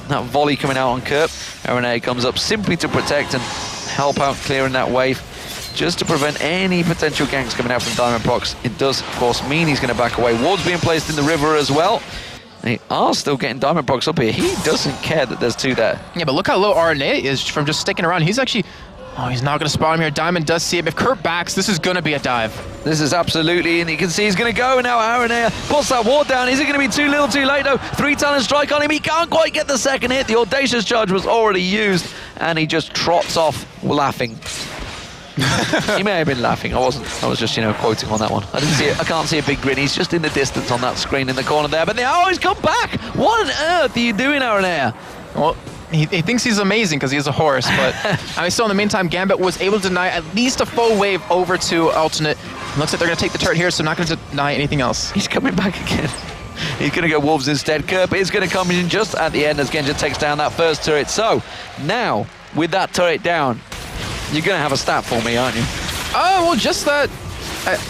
That volley coming out on Kerp. Aranea comes up simply to protect and help out clearing that wave, just to prevent any potential ganks coming out from Diamond Prox. It does, of course, mean he's going to back away. Wards being placed in the river as well. They are still getting Diamond Prox up here. He doesn't care that there's 2 there. Yeah, but look how low Aranea is from just sticking around. He's actually... Oh, he's not going to spot him here. Diamond does see him. If Kerp backs, this is going to be a dive. This is absolutely, and you can see he's going to go, and now Aranea puts that ward down. Is it going to be too little too late, though? 3 talent strike on him. He can't quite get the second hit. The Audacious Charge was already used, and he just trots off laughing. He may have been laughing. I wasn't. I was just, quoting on that one. I didn't see it. I can't see a big grin. He's just in the distance on that screen in the corner there. But he's come back. What on earth are you doing, Aaron? Well, he thinks he's amazing because he's a horse, but still in the meantime, Gambit was able to deny at least a full wave over to Alternate. Looks like they're going to take the turret here, so not going to deny anything else. He's coming back again. He's going to go Wolves instead. Kerp is going to come in just at the end as Genja takes down that first turret. So, now, with that turret down, you're going to have a stat for me, aren't you? Oh, well, just that.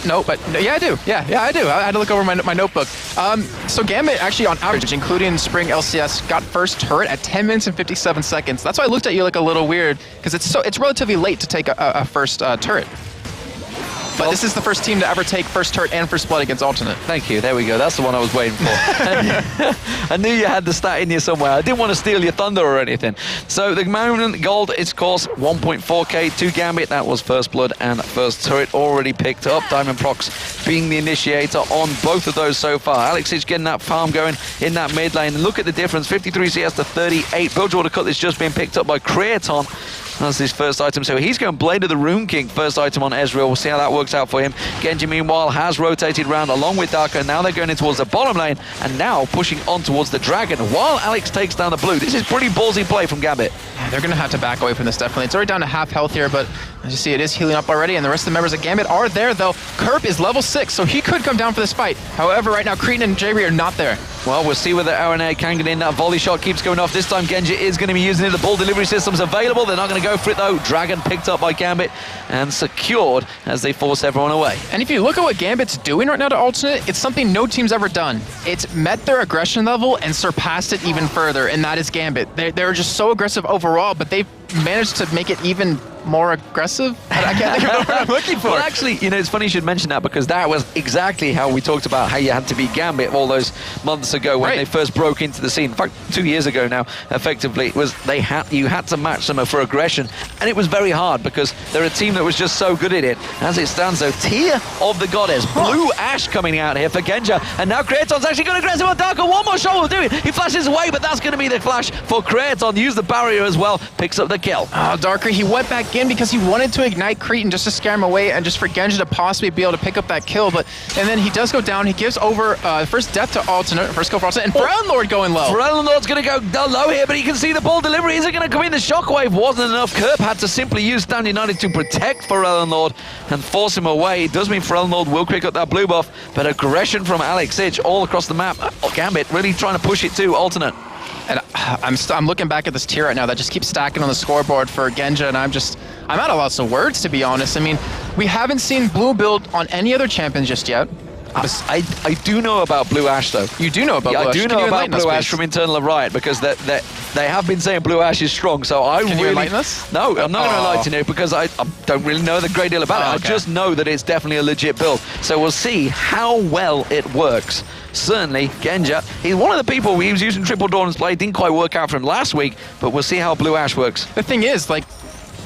No, but yeah, I do. Yeah, I do. I had to look over my notebook. So Gambit actually on average, including Spring LCS, got first turret at 10 minutes and 57 seconds. That's why I looked at you like a little weird, because it's relatively late to take a first turret. But this is the first team to ever take first turret and first blood against Alternate. Thank you. There we go. That's the one I was waiting for. I knew you had the stat in you somewhere. I didn't want to steal your thunder or anything. So the moment gold is, of course, 1.4k to Gambit. That was first blood and first turret already picked up. Diamond Prox being the initiator on both of those so far. Alex is getting that farm going in that mid lane. Look at the difference. 53 CS to 38. Bilgewater Cut is just being picked up by Creaton. That's his first item. So he's going Blade of the Rune King, first item on Ezreal. We'll see how that works out for him. Genji, meanwhile, has rotated round along with Darko. Now they're going in towards the bottom lane and now pushing on towards the Dragon while Alex takes down the blue. This is pretty ballsy play from Gambit. Yeah, they're going to have to back away from this, definitely. It's already down to half health here, but as you see, it is healing up already, and the rest of the members of Gambit are there, though. Kerp is level 6, so he could come down for this fight. However, right now, Cretan and JB are not there. Well, we'll see whether RNA can get in. That volley shot keeps going off. This time, Genji is going to be using it. The ball delivery system's available. They're not going to go for it, though. Dragon picked up by Gambit and secured as they force everyone away. And if you look at what Gambit's doing right now to Alternate, it's something no team's ever done. It's met their aggression level and surpassed it even further, and that is Gambit. They're just so aggressive overall, but they've managed to make it even more aggressive? I can't think of the word I'm looking for. Well, actually, it's funny you should mention that, because that was exactly how we talked about how you had to be Gambit all those months ago when they first broke into the scene. In fact, 2 years ago now, effectively, it was you had to match them for aggression, and it was very hard because they're a team that was just so good at it. As it stands, though, Tear of the Goddess, Blue Ash coming out here for Genja, and now Creaton's actually going aggressive on Darko. One more shot will do it. He flashes away, but that's going to be the flash for Creaton. Use the barrier as well, picks up the kill. Oh, Darker, he went back in because he wanted to ignite Cretan just to scare him away and just for Genja to possibly be able to pick up that kill, and then he does go down. He gives over first death to Alternate, first kill for Alternate, and Brown Lord going low. Brown Lord's going to go low here, but he can see the ball delivery. Is it going to come in? The shockwave wasn't enough. Kerp had to simply use Stand United to protect Pharrell Lord and force him away. It does mean Pharrell Lord will pick up that blue buff, but aggression from Alex Ich all across the map. Gambit really trying to push it to Alternate. And I'm looking back at this tier right now that just keeps stacking on the scoreboard for Genja, and I'm out of lots of words, to be honest. I mean, we haven't seen blue build on any other champions just yet. I do know about Blue Ash, though. You do know about Blue Ash? I do know about Blue Ash from Internal of Riot, because they have been saying Blue Ash is strong, so Can you enlighten us? No, I'm not going to enlighten you, because I don't really know a great deal about it. Okay. I just know that it's definitely a legit build. So we'll see how well it works. Certainly, Genja, he's one of the people he was using Triple Dawn's play. Didn't quite work out for him last week, but we'll see how Blue Ash works. The thing is,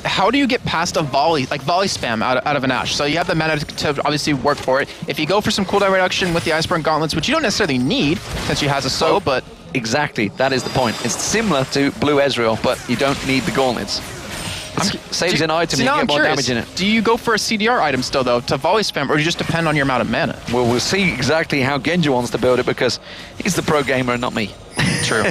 how do you get past a volley spam out of an Ashe? So you have the mana to obviously work for it. If you go for some cooldown reduction with the Iceborne Gauntlets, which you don't necessarily need since she has a soul, but... Exactly, that is the point. It's similar to Blue Ezreal, but you don't need the Gauntlets. Saves an item, and you get more damage in it. Do you go for a CDR item still, though, to volley spam, or do you just depend on your amount of mana? Well, we'll see exactly how Genja wants to build it, because he's the pro gamer and not me. True.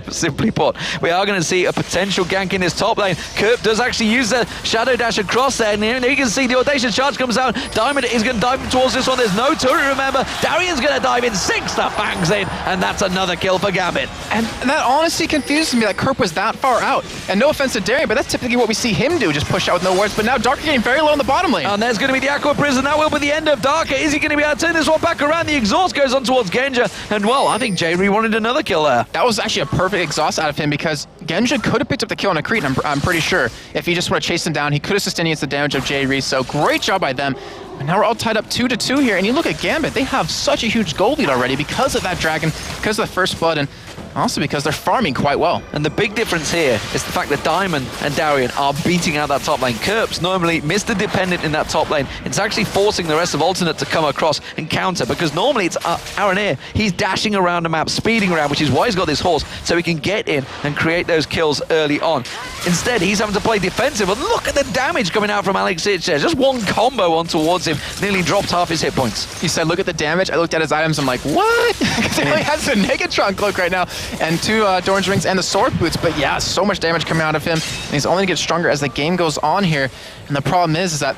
Simply put. We are going to see a potential gank in this top lane. Kerp does actually use the Shadow Dash across there, and you can see the Audacious Charge comes out. Diamond is going to dive towards this one. There's no turret, remember. Darian's going to dive in, sinks the fangs in, and that's another kill for Gambit. And that honestly confuses me that Kerp was that far out. And no offense to Darian, but that's typically what we see him do, just push out with no words. But now Darker getting very low in the bottom lane. And there's going to be the Aqua Prison. That will be the end of Darker. Is he going to be able to turn this one back around? The exhaust goes on towards Genja. And, well, I think J-Ree wanted another kill there. That was actually a perfect exhaust out of him, because Genja could have picked up the kill on a Cretan, I'm pretty sure. If he just would have chased him down, he could have sustained against the damage of J-Ree. So great job by them. And now we're all tied up 2-2 here. And you look at Gambit, they have such a huge goal lead already because of that dragon, because of the first blood. And Also because they're farming quite well. And the big difference here is the fact that Diamond and Darian are beating out that top lane. Kerp's normally Mr. Dependent in that top lane. It's actually forcing the rest of Alternate to come across and counter, because normally it's Aaron here. He's dashing around the map, speeding around, which is why he's got this horse, so he can get in and create those kills early on. Instead, he's having to play defensive, and look at the damage coming out from Alex Itch there. Just one combo on towards him, nearly dropped half his hit points. He said, look at the damage. I looked at his items, I'm like, what? Because he only has the Negatron cloak right now, and 2 Doran's rings and the sword boots, but yeah, so much damage coming out of him, and he's only going to get stronger as the game goes on here. And the problem is that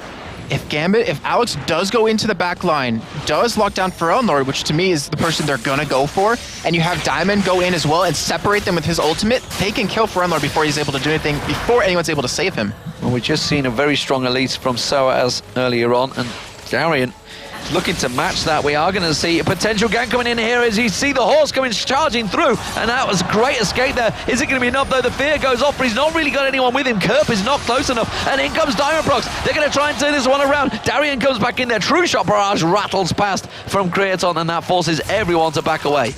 if Alex does go into the back line, does lock down Ferelnord, which to me is the person they're gonna go for, and you have Diamond go in as well and separate them with his ultimate, they can kill Ferelnord before he's able to do anything, before anyone's able to save him. Well, we've just seen a very strong elite from Soaz earlier on, and Darian looking to match that. We are going to see a potential gank coming in here as you see the horse coming charging through, and that was a great escape there. Is it going to be enough though? The fear goes off, but he's not really got anyone with him. Kerp is not close enough, and in comes Diamond Prox. They're going to try and turn this one around. Darian comes back in there. True Shot Barrage rattles past from Creaton, and that forces everyone to back away.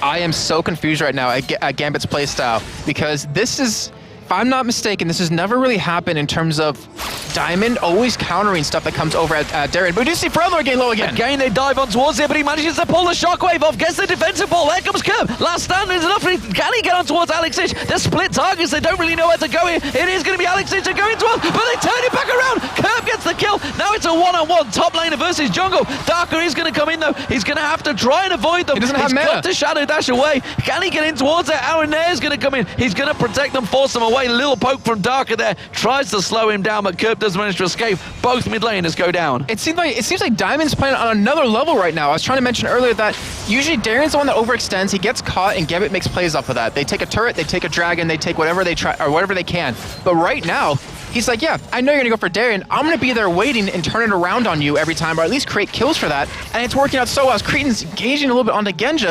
I am so confused right now at Gambit's playstyle, because this is, if I'm not mistaken, this has never really happened in terms of Diamond always countering stuff that comes over at Darian. But we do see Ferelnord getting low again. Again, they dive on towards it, but he manages to pull the shockwave off, gets the defensive ball. There comes Kerp. Last stand is enough. Can he get on towards Alex Itch? They're split targets. They don't really know where to go here. It is going to be Alex Itch going towards, but they turn it back around. Kerp gets the kill. Now it's a one-on-one. Top laner versus jungle. Darker is going to come in though. He's going to have to try and avoid them. He doesn't have He's mana. got to shadow dash away. Can he get in towards it? Aaron there is going to come in. He's going to protect them, force them away. Little poke from Darker there. Tries to slow him down, but Kerp does manage to escape. Both mid laners go down. It seems like Diamond's playing on another level right now. I was trying to mention earlier that usually Darian's the one that overextends. He gets caught, and Gambit makes plays off of that. They take a turret, they take a dragon, they take whatever they try or whatever they can. But right now, he's like, yeah, I know you're gonna go for Darian. I'm gonna be there waiting and turn it around on you every time, or at least create kills for that. And it's working out so well. Cretan's engaging a little bit onto Genja.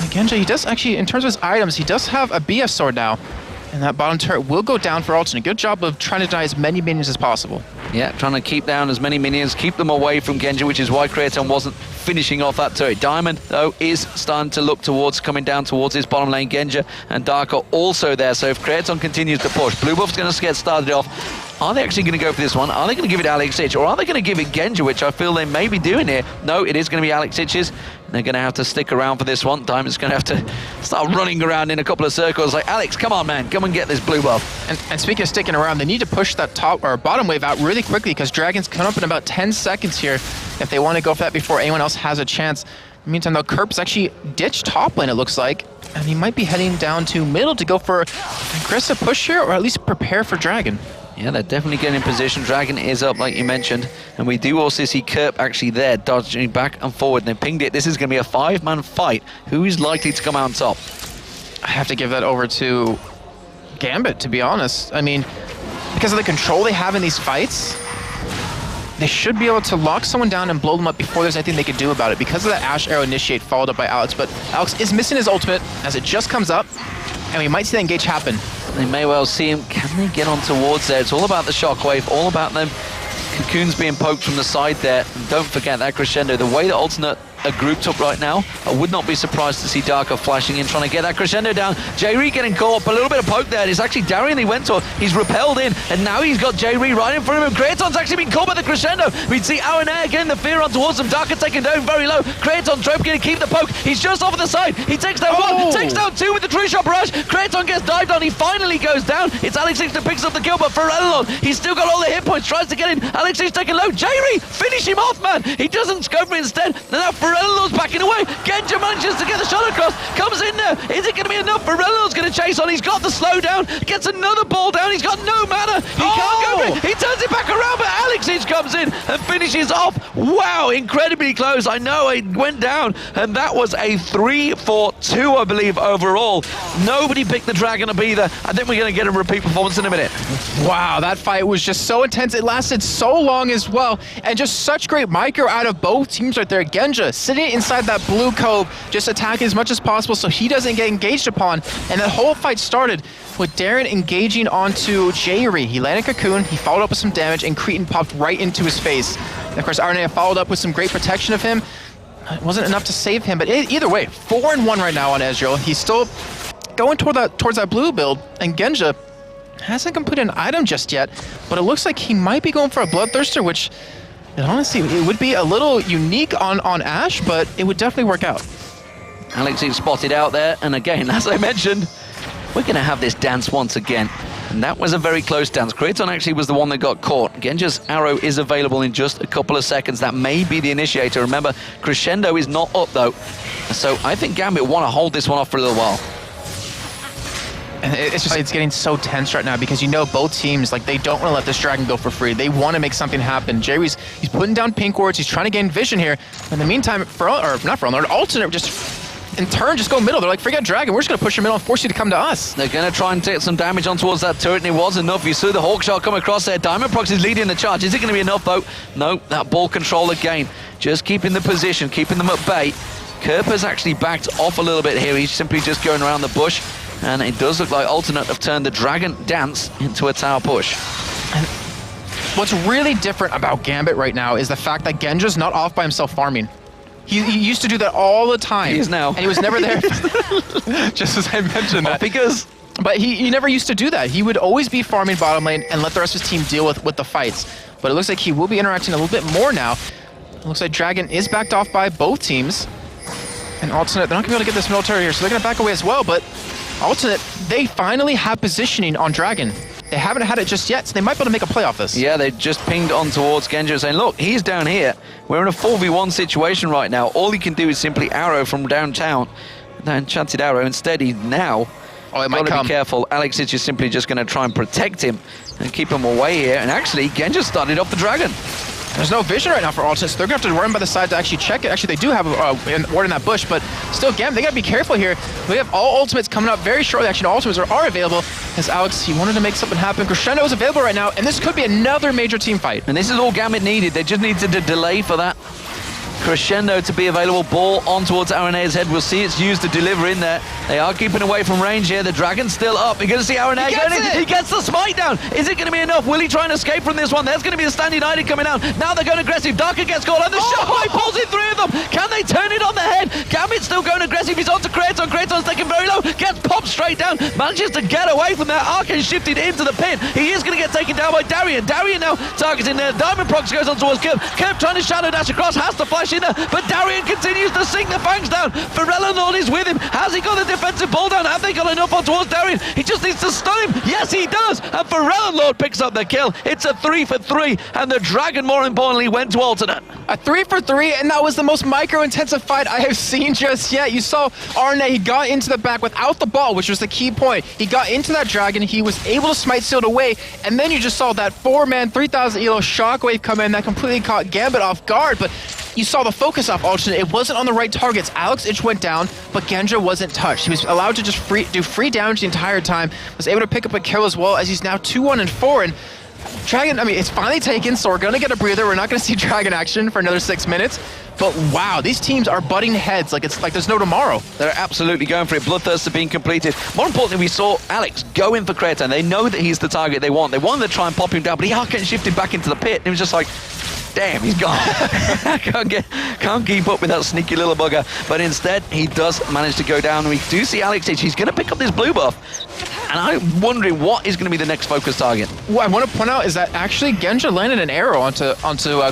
And Genja, he does actually, in terms of his items, he does have a BF sword now. And that bottom turret will go down for Alternate. Good job of trying to deny as many minions as possible. Yeah, trying to keep down as many minions, keep them away from Genja, which is why Creaton wasn't finishing off that turret. Diamond, though, is starting to look towards, coming down towards his bottom lane. Genja and Dark are also there, so if Creaton continues to push, Blue Buff's going to get started off. Are they actually going to go for this one? Are they going to give it Alex Itch, or are they going to give it Genja, which I feel they may be doing here? No, it is going to be Alex Itch's. They're going to have to stick around for this one. Diamond's going to have to start running around in a couple of circles like, Alex, come on, man, come and get this blue buff. And speaking of sticking around, they need to push that top or bottom wave out really quickly, because Dragon's coming up in about 10 seconds here if they want to go for that before anyone else has a chance. In the meantime, though, Kerp's actually ditched top lane, it looks like, and he might be heading down to middle to go for an aggressive push here, or at least prepare for Dragon. Yeah, they're definitely getting in position. Dragon is up, like you mentioned. And we do also see Kerp actually there, dodging back and forward. And they pinged it. This is going to be a 5-man fight. Who is likely to come out on top? I have to give that over to Gambit, to be honest. I mean, because of the control they have in these fights, they should be able to lock someone down and blow them up before there's anything they can do about it. Because of that Ash Arrow initiate followed up by Alex. But Alex is missing his ultimate as it just comes up. And we might see that engage happen. They may well see him. Can they get on towards there? It's all about the shockwave, all about them. Cocoons being poked from the side there. And don't forget that crescendo. The way that Alternate are grouped up right now, I would not be surprised to see Darker flashing in, trying to get that crescendo down. J-Ree getting caught up, a little bit of poke there. It's actually Darian he went to. He's repelled in, and now he's got J-Ree right in front of him. Creaton's actually been caught by the crescendo. We'd see Aaron Air getting the fear on towards him. Darker taken down very low. Creaton Trope going to keep the poke. He's just off to the side. He takes down one, takes down two with the True Shot Barrage. Creaton gets dived on. He finally goes down. It's Alex Itch that picks up the kill, but Ferelnord, he's still got all the hit points, tries to get in. Alex Itch taking low. J-Ree, finish him off, man. He doesn't go for it instead. And now Ferelnord's backing away. Genja manages to get the shot across, comes in there. Is it going to be enough? Ferelnord's going to chase on. He's got the slowdown, gets another ball down. He's got no mana. He can't go for it. He turns it back around, but Alex Itch comes in and finishes off. Wow, incredibly close. I know it went down, and that was a 3-4-2, I believe, overall. Nobody picked the Dragon up either. I think we're going to get a repeat performance in a minute. Wow, that fight was just so intense. It lasted so long as well, and just such great micro out of both teams right there. Genja sitting inside that blue cove, just attacking as much as possible so he doesn't get engaged upon. And that whole fight started with Darren engaging onto J-Ree. He landed Cocoon, he followed up with some damage, and Cretan popped right into his face. And of course, Arne followed up with some great protection of him. It wasn't enough to save him, but either way, 4-1 right now on Ezreal. He's still going towards that blue build, and Genja hasn't completed an item just yet, but it looks like he might be going for a Bloodthirster, which honestly, it would be a little unique on Ashe, but it would definitely work out. Alex is spotted out there, and again, as I mentioned, we're going to have this dance once again. And that was a very close dance. Kraton actually was the one that got caught. Genja's arrow is available in just a couple of seconds. That may be the initiator. Remember, Crescendo is not up though. So I think Gambit want to hold this one off for a little while. And it's getting so tense right now because you know both teams, like, they don't want to let this dragon go for free. They want to make something happen. Jerry's he's putting down pink wards. He's trying to gain vision here. In the meantime, Alternate just in turn just go middle. They're like, forget dragon. We're just going to push your middle and force you to come to us. They're going to try and take some damage on towards that turret, and it was enough. You saw the Hawk Shot come across there. Diamond Prox is leading the charge. Is it going to be enough though? No, that ball control again. Just keeping the position, keeping them at bay. Kerper's actually backed off a little bit here. He's simply just going around the bush. And it does look like Alternate have turned the Dragon Dance into a tower push. And what's really different about Gambit right now is the fact that Genja's not off by himself farming. He used to do that all the time. He is now. And he was never there. Just as I mentioned that. Because... But he never used to do that. He would always be farming bottom lane and let the rest of his team deal with the fights. But it looks like he will be interacting a little bit more now. It looks like Dragon is backed off by both teams. And Alternate, they're not going to be able to get this middle turret here, so they're going to back away as well. But Alternate, they finally have positioning on Dragon. They haven't had it just yet, so they might be able to make a play off this. Yeah, they just pinged on towards Genja saying, look, he's down here. We're in a 4v1 situation right now. All he can do is simply arrow from downtown. The enchanted arrow. Instead, he now it might got to be careful. Alex is just simply just going to try and protect him and keep him away here. And actually, Genja started off the Dragon. There's no vision right now for Alternate, so they're going to have to run by the side to actually check it. Actually, they do have a ward in that bush, but still, Gambit, they got to be careful here. We have all ultimates coming up very shortly. Actually, no, ultimates are available. As Alex, he wanted to make something happen. Crescendo is available right now, and this could be another major team fight. And this is all Gambit needed. They just needed to delay for that Crescendo to be available. Ball on towards Arena's head. We'll see it's used to deliver in there. They are keeping away from range here. The Dragon's still up. You're going to see Arena going in. He gets the smite down. Is it going to be enough? Will he try and escape from this one? There's going to be a standing ID coming out. Now they're going aggressive. Darker gets caught, and the shockwave pulls in three of them. Can they turn it on the head? Gambit's still going aggressive. He's on to Kraton. Kraton's taken very low. Gets popped straight down. Manages to get away from that. Arcane shifted into the pin. He is going to get taken down by Darian. Darian now targeting there. Diamond Prox goes on towards Kerp. Kerp trying to shadow dash across. Has to flash in there, but Darian continues to sink the fangs down. Ferellenlord is with him. Has he got the defensive ball down? Have they got enough on towards Darian? He just needs to stun him. Yes, he does. And Ferellenlord picks up the kill. It's a 3-for-3. And the Dragon, more importantly, went to Alternate. A 3-for-3, and that was the most micro-intensive fight I have seen just yet. You saw Arne, he got into the back without the ball, which was the key point. He got into that Dragon. He was able to smite sealed away. And then you just saw that 4-man, 3,000 elo shockwave come in that completely caught Gambit off guard. But you saw the focus off Alternate. It wasn't on the right targets. Alex Itch went down, but Genja wasn't touched. He was allowed to just do free damage the entire time, was able to pick up a kill as well, as he's now 2-1-4. And Dragon, I mean, it's finally taken, so we're going to get a breather. We're not going to see Dragon action for another 6 minutes. But wow, these teams are butting heads like it's like there's no tomorrow. They're absolutely going for it. Bloodthirster being completed. More importantly, we saw Alex go in for Kraton. They know that he's the target they want. They wanted to try and pop him down, but he getting shifted back into the pit. And it was just like, damn, he's gone. can't keep up with that sneaky little bugger. But instead, he does manage to go down. We do see Alex Itch. He's going to pick up this blue buff. And I'm wondering what is going to be the next focus target. What I want to point out is that actually Genja landed an arrow onto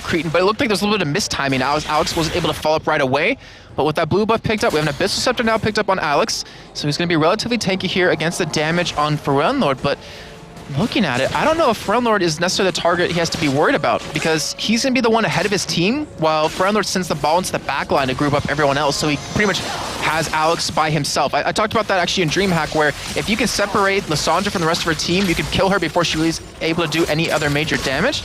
Cretan, but it looked like there's a little bit of mistiming. Alex wasn't able to follow up right away. But with that blue buff picked up, we have an Abyssal Scepter now picked up on Alex. So he's going to be relatively tanky here against the damage on Ferellenlord. But looking at it, I don't know if Ferellenlord is necessarily the target he has to be worried about, because he's going to be the one ahead of his team, while Ferellenlord sends the ball into the back line to group up everyone else, so he pretty much has Alex by himself. I talked about that actually in DreamHack, where if you can separate Lissandra from the rest of her team, you can kill her before she was able to do any other major damage.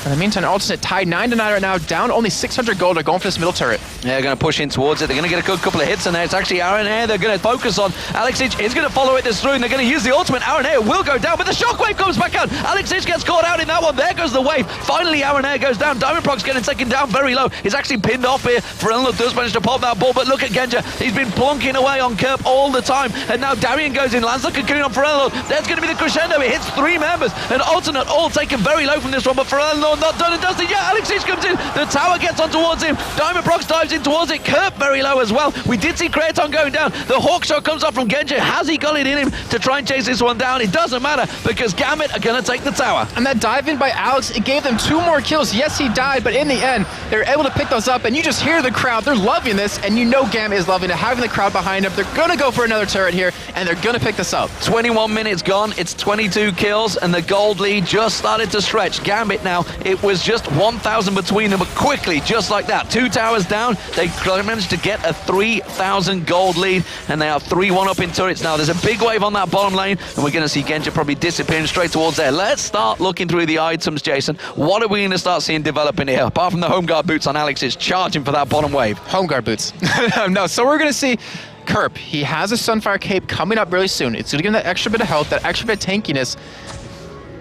In the meantime, Alternate tied 9-9 right now, down only 600 gold. They're going for this middle turret. Yeah, they're going to push in towards it. They're going to get a good couple of hits in there. It's actually Aaron Air they're going to focus on. Alex Itch is going to follow it this through, and they're going to use the ultimate. Aaron Air will go down, but the shockwave comes back out. Alex Itch gets caught out in that one. There goes the wave. Finally, Aaron Air goes down. Diamond Prox getting taken down very low. He's actually pinned off here. Ferellenlord does manage to pop that ball, but look at Genja. He's been plonking away on Kerp all the time, and now Darian goes in. Lands the cocoon on Ferellenlord. There's going to be the crescendo. It hits 3 members, and Alternate all taken very low from this one, but Ferellenlord Frerenlord not done and dusted yet. Alexis comes in. The tower gets on towards him. Diamond Prox dives in towards it. Kerp very low as well. We did see Kraton going down. The hawk shot comes up from Genji. Has he got it in him to try and chase this one down? It doesn't matter because Gambit are going to take the tower. And that dive in by Alex, it gave them 2 more kills. Yes, he died, but in the end, they were able to pick those up, and you just hear the crowd. They're loving this, and you know Gambit is loving it, having the crowd behind him. They're going to go for another turret here, and they're going to pick this up. 21 minutes gone. It's 22 kills, and the gold lead just started to stretch. Gambit now, it was just 1,000 between them, but quickly, just like that, 2 towers down, they managed to get a 3,000 gold lead, and they are 3-1 up in turrets now. There's a big wave on that bottom lane, and we're going to see Genji probably disappearing straight towards there. Let's start looking through the items, Jason. What are we going to start seeing developing here? Apart from the home guard boots on Alex, is charging for that bottom wave. Home guard boots. No, so we're going to see Kerp. He has a Sunfire Cape coming up really soon. It's going to give him that extra bit of health, that extra bit of tankiness.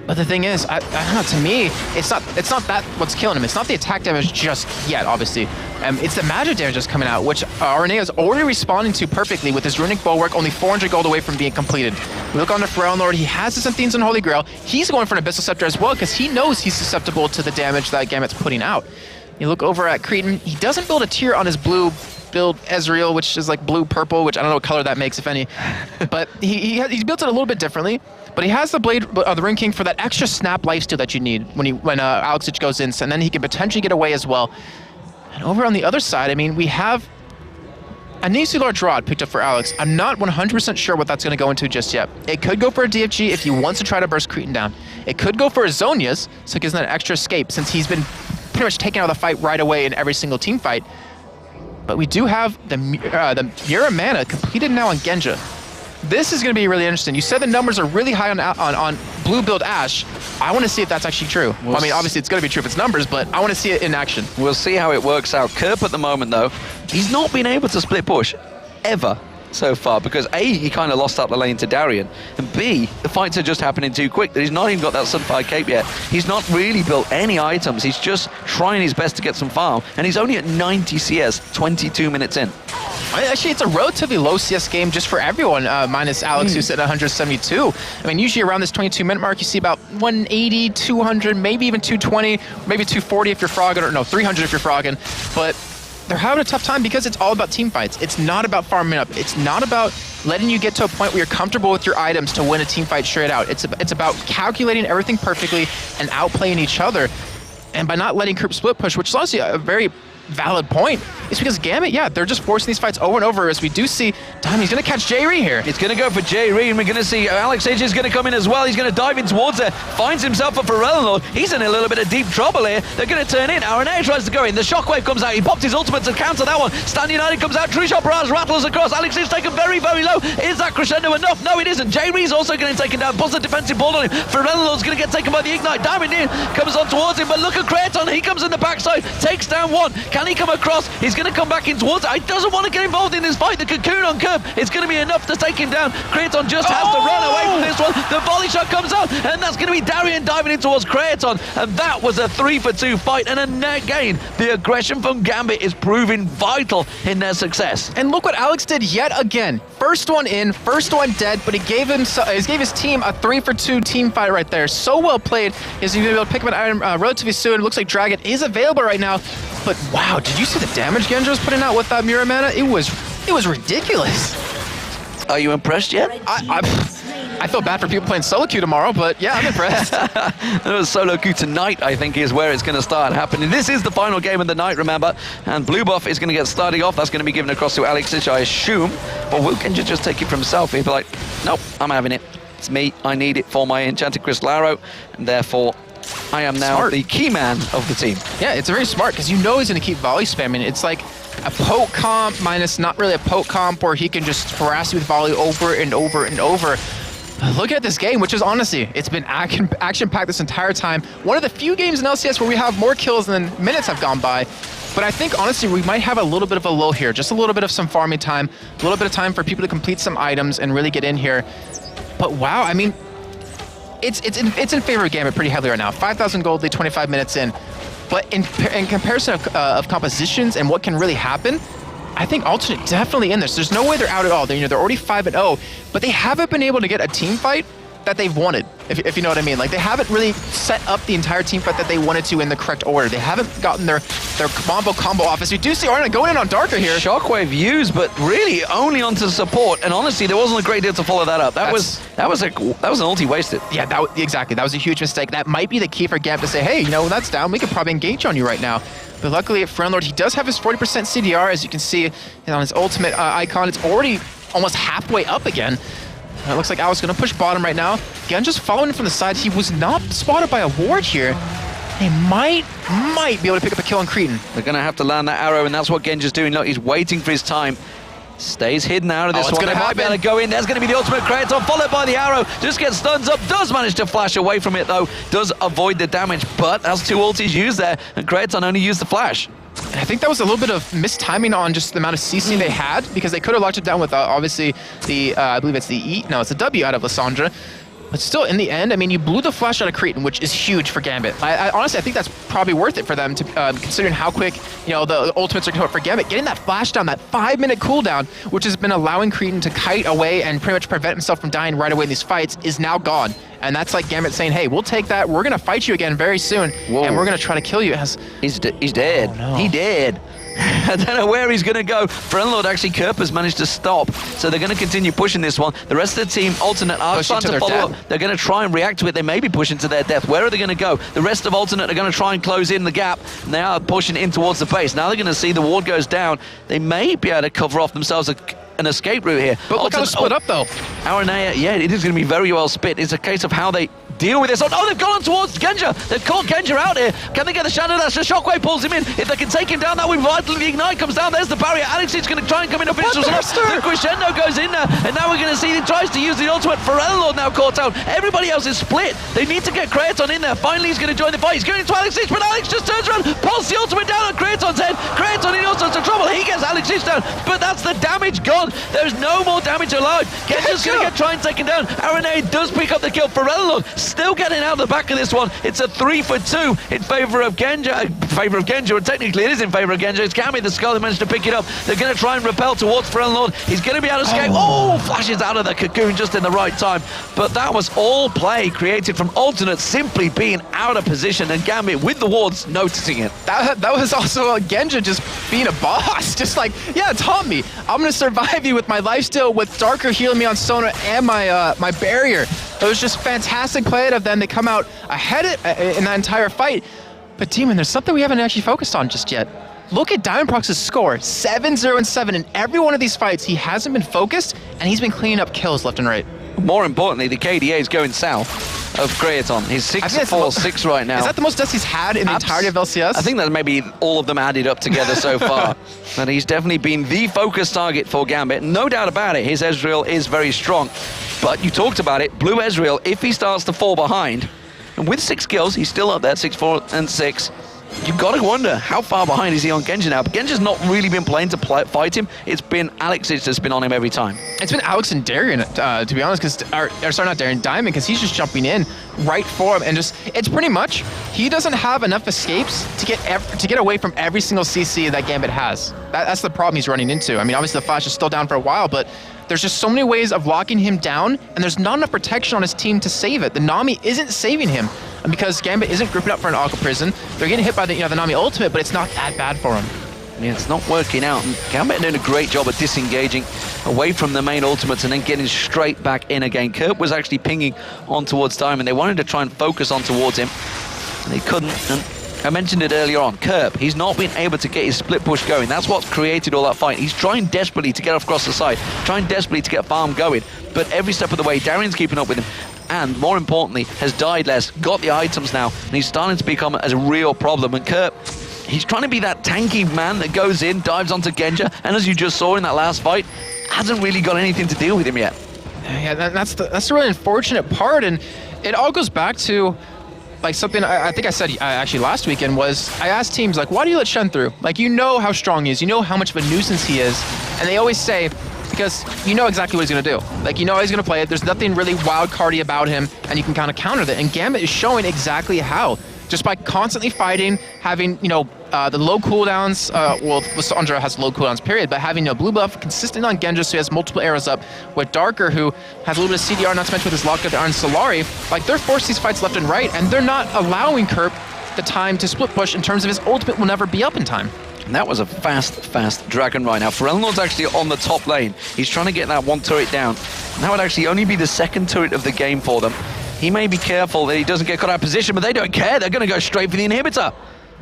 But the thing is, I don't know, to me, it's not that what's killing him. It's not the attack damage just yet, obviously. It's the magic damage that's coming out, which RNA is already responding to perfectly with his Runic Bulwark, only 400 gold away from being completed. We look on the Frerenlord, he has his Athene's and Holy Grail. He's going for an Abyssal Scepter as well, because he knows he's susceptible to the damage that Gambit's putting out. You look over at Cretan, he doesn't build a tier on his blue build Ezreal, which is like blue-purple, which I don't know what color that makes, if any. But he built it a little bit differently. But he has the Blade, the Ring King for that extra snap lifesteal that you need when Alexich goes in, and then he can potentially get away as well. And over on the other side, I mean, we have a Nisi Large Rod picked up for Alex. I'm not 100% sure what that's going to go into just yet. It could go for a DFG if he wants to try to burst Cretan down. It could go for a Zonia's, so it gives him that extra escape, since he's been pretty much taken out of the fight right away in every single team fight. But we do have the Mira Mana completed now on Genja. This is going to be really interesting. You said the numbers are really high on blue build Ashe. I want to see if that's actually true. Well, I mean, obviously it's going to be true if it's numbers, but I want to see it in action. We'll see how it works out. Kerp at the moment, though, he's not been able to split push ever so far because A, he kind of lost up the lane to Darian, and B, the fights are just happening too quick that he's not even got that Sunfire Cape yet. He's not really built any items. He's just trying his best to get some farm, and he's only at 90 CS, 22 minutes in. Actually, it's a relatively low CS game just for everyone, minus Alex, who's at 172. I mean, usually around this 22-minute mark, you see about 180, 200, maybe even 220, maybe 240 if you're frogging, or no, 300 if you're frogging. But they're having a tough time because it's all about team fights. It's not about farming up. It's not about letting you get to a point where you're comfortable with your items to win a team fight straight out. It's about calculating everything perfectly and outplaying each other. And by not letting Kerp split push, which is honestly a very valid point, it's because Gambit, yeah, they're just forcing these fights over and over, as we do see he's going to catch J-Ree here. He's going to go for J-Ree, and we're going to see Alex H is going to come in as well. He's going to dive in towards there, finds himself a Frerenlord. He's in a little bit of deep trouble here. They're going to turn in. RNA tries to go in. The shockwave comes out. He popped his ultimate to counter that one. Stand United comes out. True Shot Barrage rattles across. Alex is taken very, very low. Is that crescendo enough? No, it isn't. J-Ree's also going to take him down. Puts a defensive ball on him. Frerenlord's going to get taken by the Ignite. Diamond in, comes on towards him, but look at Kraton. He comes in the backside, takes down one. Can he come across? He's going to come back in towards it. He doesn't want to get involved in this fight. The cocoon on Kerp is going to be enough to take him down. Kraton just has to run away from this one. The volley shot comes out, and that's going to be Darian diving in towards Kraton. And that was a 3-for-2 fight and a net gain. The aggression from Gambit is proving vital in their success. And look what Alex did yet again. First one in, first one dead, but he gave his team a 3-for-2 team fight right there. So well played. He's going to be able to pick up an item relatively soon. It looks like Dragon is available right now. But wow, did you see the damage Genja was putting out with that Mira Mana? It was ridiculous. Are you impressed yet? I feel bad for people playing solo queue tomorrow, but yeah, I'm impressed. Solo queue tonight, I think, is where it's going to start happening. This is the final game of the night, remember, and blue buff is going to get starting off. That's going to be given across to Alexich, I assume, or will Genja just take it for himself? He'll be like, nope, I'm having it. It's me. I need it for my Enchanted Crystal Arrow, and therefore I am now the key man of the team. Yeah, it's very smart because you know he's going to keep volley spamming. It's like a poke comp minus not really a poke comp where he can just harass you with volley over and over and over. Look at this game, which is honestly, it's been action-packed this entire time. One of the few games in LCS where we have more kills than minutes have gone by. But I think, honestly, we might have a little bit of a lull here. Just a little bit of some farming time, a little bit of time for people to complete some items and really get in here. But wow, I mean, it's in favor of Gambit pretty heavily right now. 5,000 gold lead, 25 minutes in. But in comparison of compositions and what can really happen, I think Alternate definitely in this. There's no way they're out at all. They're already 5-0, but they haven't been able to get a team fight that they've wanted. if you know what I mean. Like, they haven't really set up the entire team fight that they wanted to in the correct order. They haven't gotten their combo off. As we do see Arna going in on Darker here. Shockwave used, but really only onto support. And honestly, there wasn't a great deal to follow that up. That was an ulti wasted. Yeah, exactly. That was a huge mistake. That might be the key for Gambit to say, hey, you know, that's down. We could probably engage on you right now. But luckily at Friendlord, he does have his 40% CDR, as you can see on his ultimate icon. It's already almost halfway up again. It looks like Alex going to push bottom right now. Again, just following him from the side. He was not spotted by a ward here. They might be able to pick up a kill on Cretan. They're going to have to land that arrow, and that's what Genja's doing. Look, he's waiting for his time. Stays hidden out of this one. They might be able to go in. There's going to be the ultimate Kratos, followed by the arrow. Just gets stuns up. Does manage to flash away from it, though. Does avoid the damage, but has 2 ultis used there, and Kratos only used the flash. I think that was a little bit of mistiming on just the amount of CC they had, because they could have locked it down with obviously the, I believe it's the E, no, it's a W out of Lissandra. But still, in the end, I mean, you blew the flash out of Cretan, which is huge for Gambit. I honestly, I think that's probably worth it for them, to considering how quick, you know, the ultimates are coming up for Gambit. Getting that flash down, that 5-minute cooldown, which has been allowing Cretan to kite away and pretty much prevent himself from dying right away in these fights, is now gone. And that's like Gambit saying, hey, we'll take that. We're going to fight you again very soon, and we're going to try to kill you. He's dead. Oh, no. He dead. I don't know where he's going to go. Friendlord, actually, Kerp has managed to stop. So they're going to continue pushing this one. The rest of the team, Alternate, are starting to follow up. They're going to try and react to it. They may be pushing to their death. Where are they going to go? The rest of Alternate are going to try and close in the gap. And they are pushing in towards the base. Now they're going to see the ward goes down. They may be able to cover off themselves an escape route here. But look how split up, though. Aranea, yeah, it is going to be very well split. It's a case of how they deal with this. Oh, no, they've gone on towards Genja. They've caught Genja out here. Can they get the Shadow Dash? The Shockwave pulls him in. If they can take him down, that would be vital. The Ignite comes down. There's the barrier. Alex is going to try and come in and finish us off. The Crescendo goes in there. And now we're going to see he tries to use the ultimate. Friendlord now caught out. Everybody else is split. They need to get Kratos in there. Finally, he's going to join the fight. He's going into Alex, but Alex just turns around, pulls the ultimate down on Kratos' head. Kratos in all sorts of trouble. He gets Alex down, but that's the damage gone. There's no more damage allowed. Genja's going to try and take him down. Aranea does pick up the kill. Friendlord still getting out of the back of this one. It's a 3-for-2 in favor of Genja. And technically it is in favor of Genja. It's Gambit the Skull that managed to pick it up. They're going to try and repel towards Friendlord. He's going to be able to escape. Oh, flashes out of the cocoon just in the right time. But that was all play created from Alternate simply being out of position, and Gambit with the wards noticing it. That was also Genja just being a boss. Just like, yeah, taunt me. I'm going to survive you with my lifesteal, with Darker healing me on Sona and my barrier. It was just fantastic play out of them. They come out ahead in that entire fight. But Demon, there's something we haven't actually focused on just yet. Look at Diamondprox's score, 7-0-7. In every one of these fights, he hasn't been focused, and he's been cleaning up kills left and right. More importantly, the KDA is going south of Creaton. He's 6-4-6 right now. Is that the most deaths he's had in the entirety of LCS? I think that maybe all of them added up together so far. But he's definitely been the focus target for Gambit. No doubt about it, his Ezreal is very strong. But you talked about it, Blue Ezreal, if he starts to fall behind, and with 6 kills, he's still up there, 6-4-6. You've got to wonder, how far behind is he on Genja now? But Genja's not really been playing to fight him. It's been Alex that's been on him every time. It's been Alex and Darian, to be honest, sorry, not Darian, Diamond, because he's just jumping in right for him, and just, it's pretty much, he doesn't have enough escapes to get away from every single CC that Gambit has. That's the problem he's running into. I mean, obviously the flash is still down for a while, but there's just so many ways of locking him down, and there's not enough protection on his team to save it. The Nami isn't saving him, and because Gambit isn't grouping up for an Aqua Prison, they're getting hit by the Nami ultimate, but it's not that bad for him. Yeah, it's not working out. Gambit doing a great job of disengaging away from the main ultimates and then getting straight back in again. Kerp was actually pinging on towards Diamond. They wanted to try and focus on towards him, and they couldn't. And I mentioned it earlier on, Kerp, he's not been able to get his split push going. That's what's created all that fight. He's trying desperately to get across the side, trying desperately to get farm going, but every step of the way, Darian's keeping up with him, and more importantly, has died less, got the items now, and he's starting to become a real problem. And Kerp, he's trying to be that tanky man that goes in, dives onto Genja, and as you just saw in that last fight, hasn't really got anything to deal with him yet. Yeah, that's the really unfortunate part, and it all goes back to like something I think I said actually last weekend was, I asked teams, like, why do you let Shen through? Like, you know how strong he is, you know how much of a nuisance he is, and they always say, because you know exactly what he's going to do. Like, you know how he's going to play it, there's nothing really wild cardy about him, and you can kind of counter that, and Gambit is showing exactly how. just by constantly fighting, having, you know, the low cooldowns, well, Lissandra has low cooldowns, period, but having a blue buff consistent on Genja, so he has multiple arrows up, with Darker, who has a little bit of CDR, not to mention with his lock on Solari, like, they're forcing these fights left and right, and they're not allowing Kerp the time to split push in terms of his ultimate will never be up in time. And that was a fast Dragon right now. Ferelnor's actually on the top lane. He's trying to get that one turret down. And that would actually only be the second turret of the game for them. He may be careful that he doesn't get caught out of position, but they don't care. They're going to go straight for the inhibitor.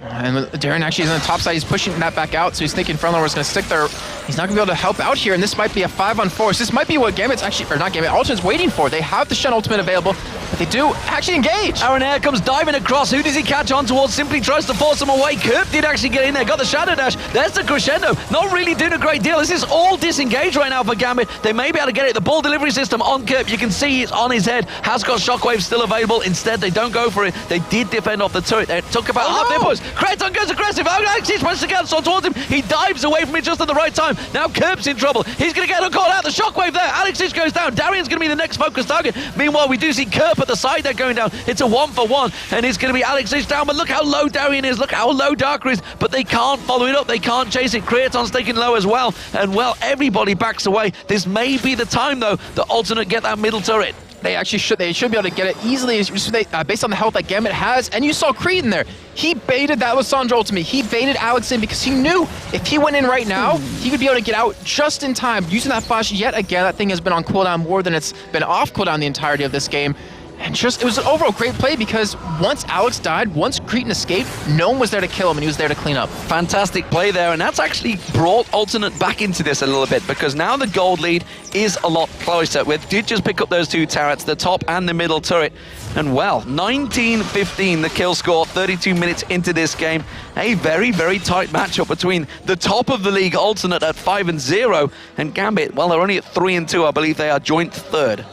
And Darren actually is on the top side. He's pushing that back out, so he's thinking Ferelnor was going to stick there. He's not going to be able to help out here, and this might be a 5-on-4. So this might be what Gambit's actually, or not Gambit, Ultimate's waiting for. They have the Shen ultimate available, but they do actually engage. Aranea comes diving across. Who does he catch on towards? Simply tries to force him away. Kerp did actually get in there, got the Shadow Dash. There's the crescendo. Not really doing a great deal. This is all disengaged right now for Gambit. They may be able to get it. The ball delivery system on Kerp, you can see it's on his head. Has got Shockwave still available. Instead, they don't go for it. They did defend off the turret. They took about half their push. Kraton goes aggressive. Alexis wants to get towards him. He dives away from it just at the right time. Now Kerp's in trouble. He's going to get caught out. The Shockwave there. Alexis goes down. Darian's going to be the next focus target. Meanwhile, we do see Kerp at the side there going down. It's a 1-for-1, and it's going to be Alexis down. But look how low Darian is. Look how low Darker is. But they can't follow it up. They can't chase it. Kraton's taking low as well. And, well, everybody backs away. This may be the time, though, the Alternate get that middle turret. They actually should be able to get it easily based on the health that Gambit has. And you saw Creed in there. He baited that Lissandra ultimate. He baited Alex in because he knew if he went in right now, he could be able to get out just in time. Using that flash yet again, that thing has been on cooldown more than it's been off cooldown the entirety of this game. And just, it was an overall great play because once Alex died, once Cretan escaped, no one was there to kill him and he was there to clean up. Fantastic play there, and that's actually brought Alternate back into this a little bit because now the gold lead is a lot closer. Did just pick up those two turrets, the top and the middle turret. And well, 19-15 the kill score, 32 minutes into this game. A very tight matchup between the top of the league, Alternate at 5-0, and Gambit, well, they're only at 3-2. I believe they are joint third.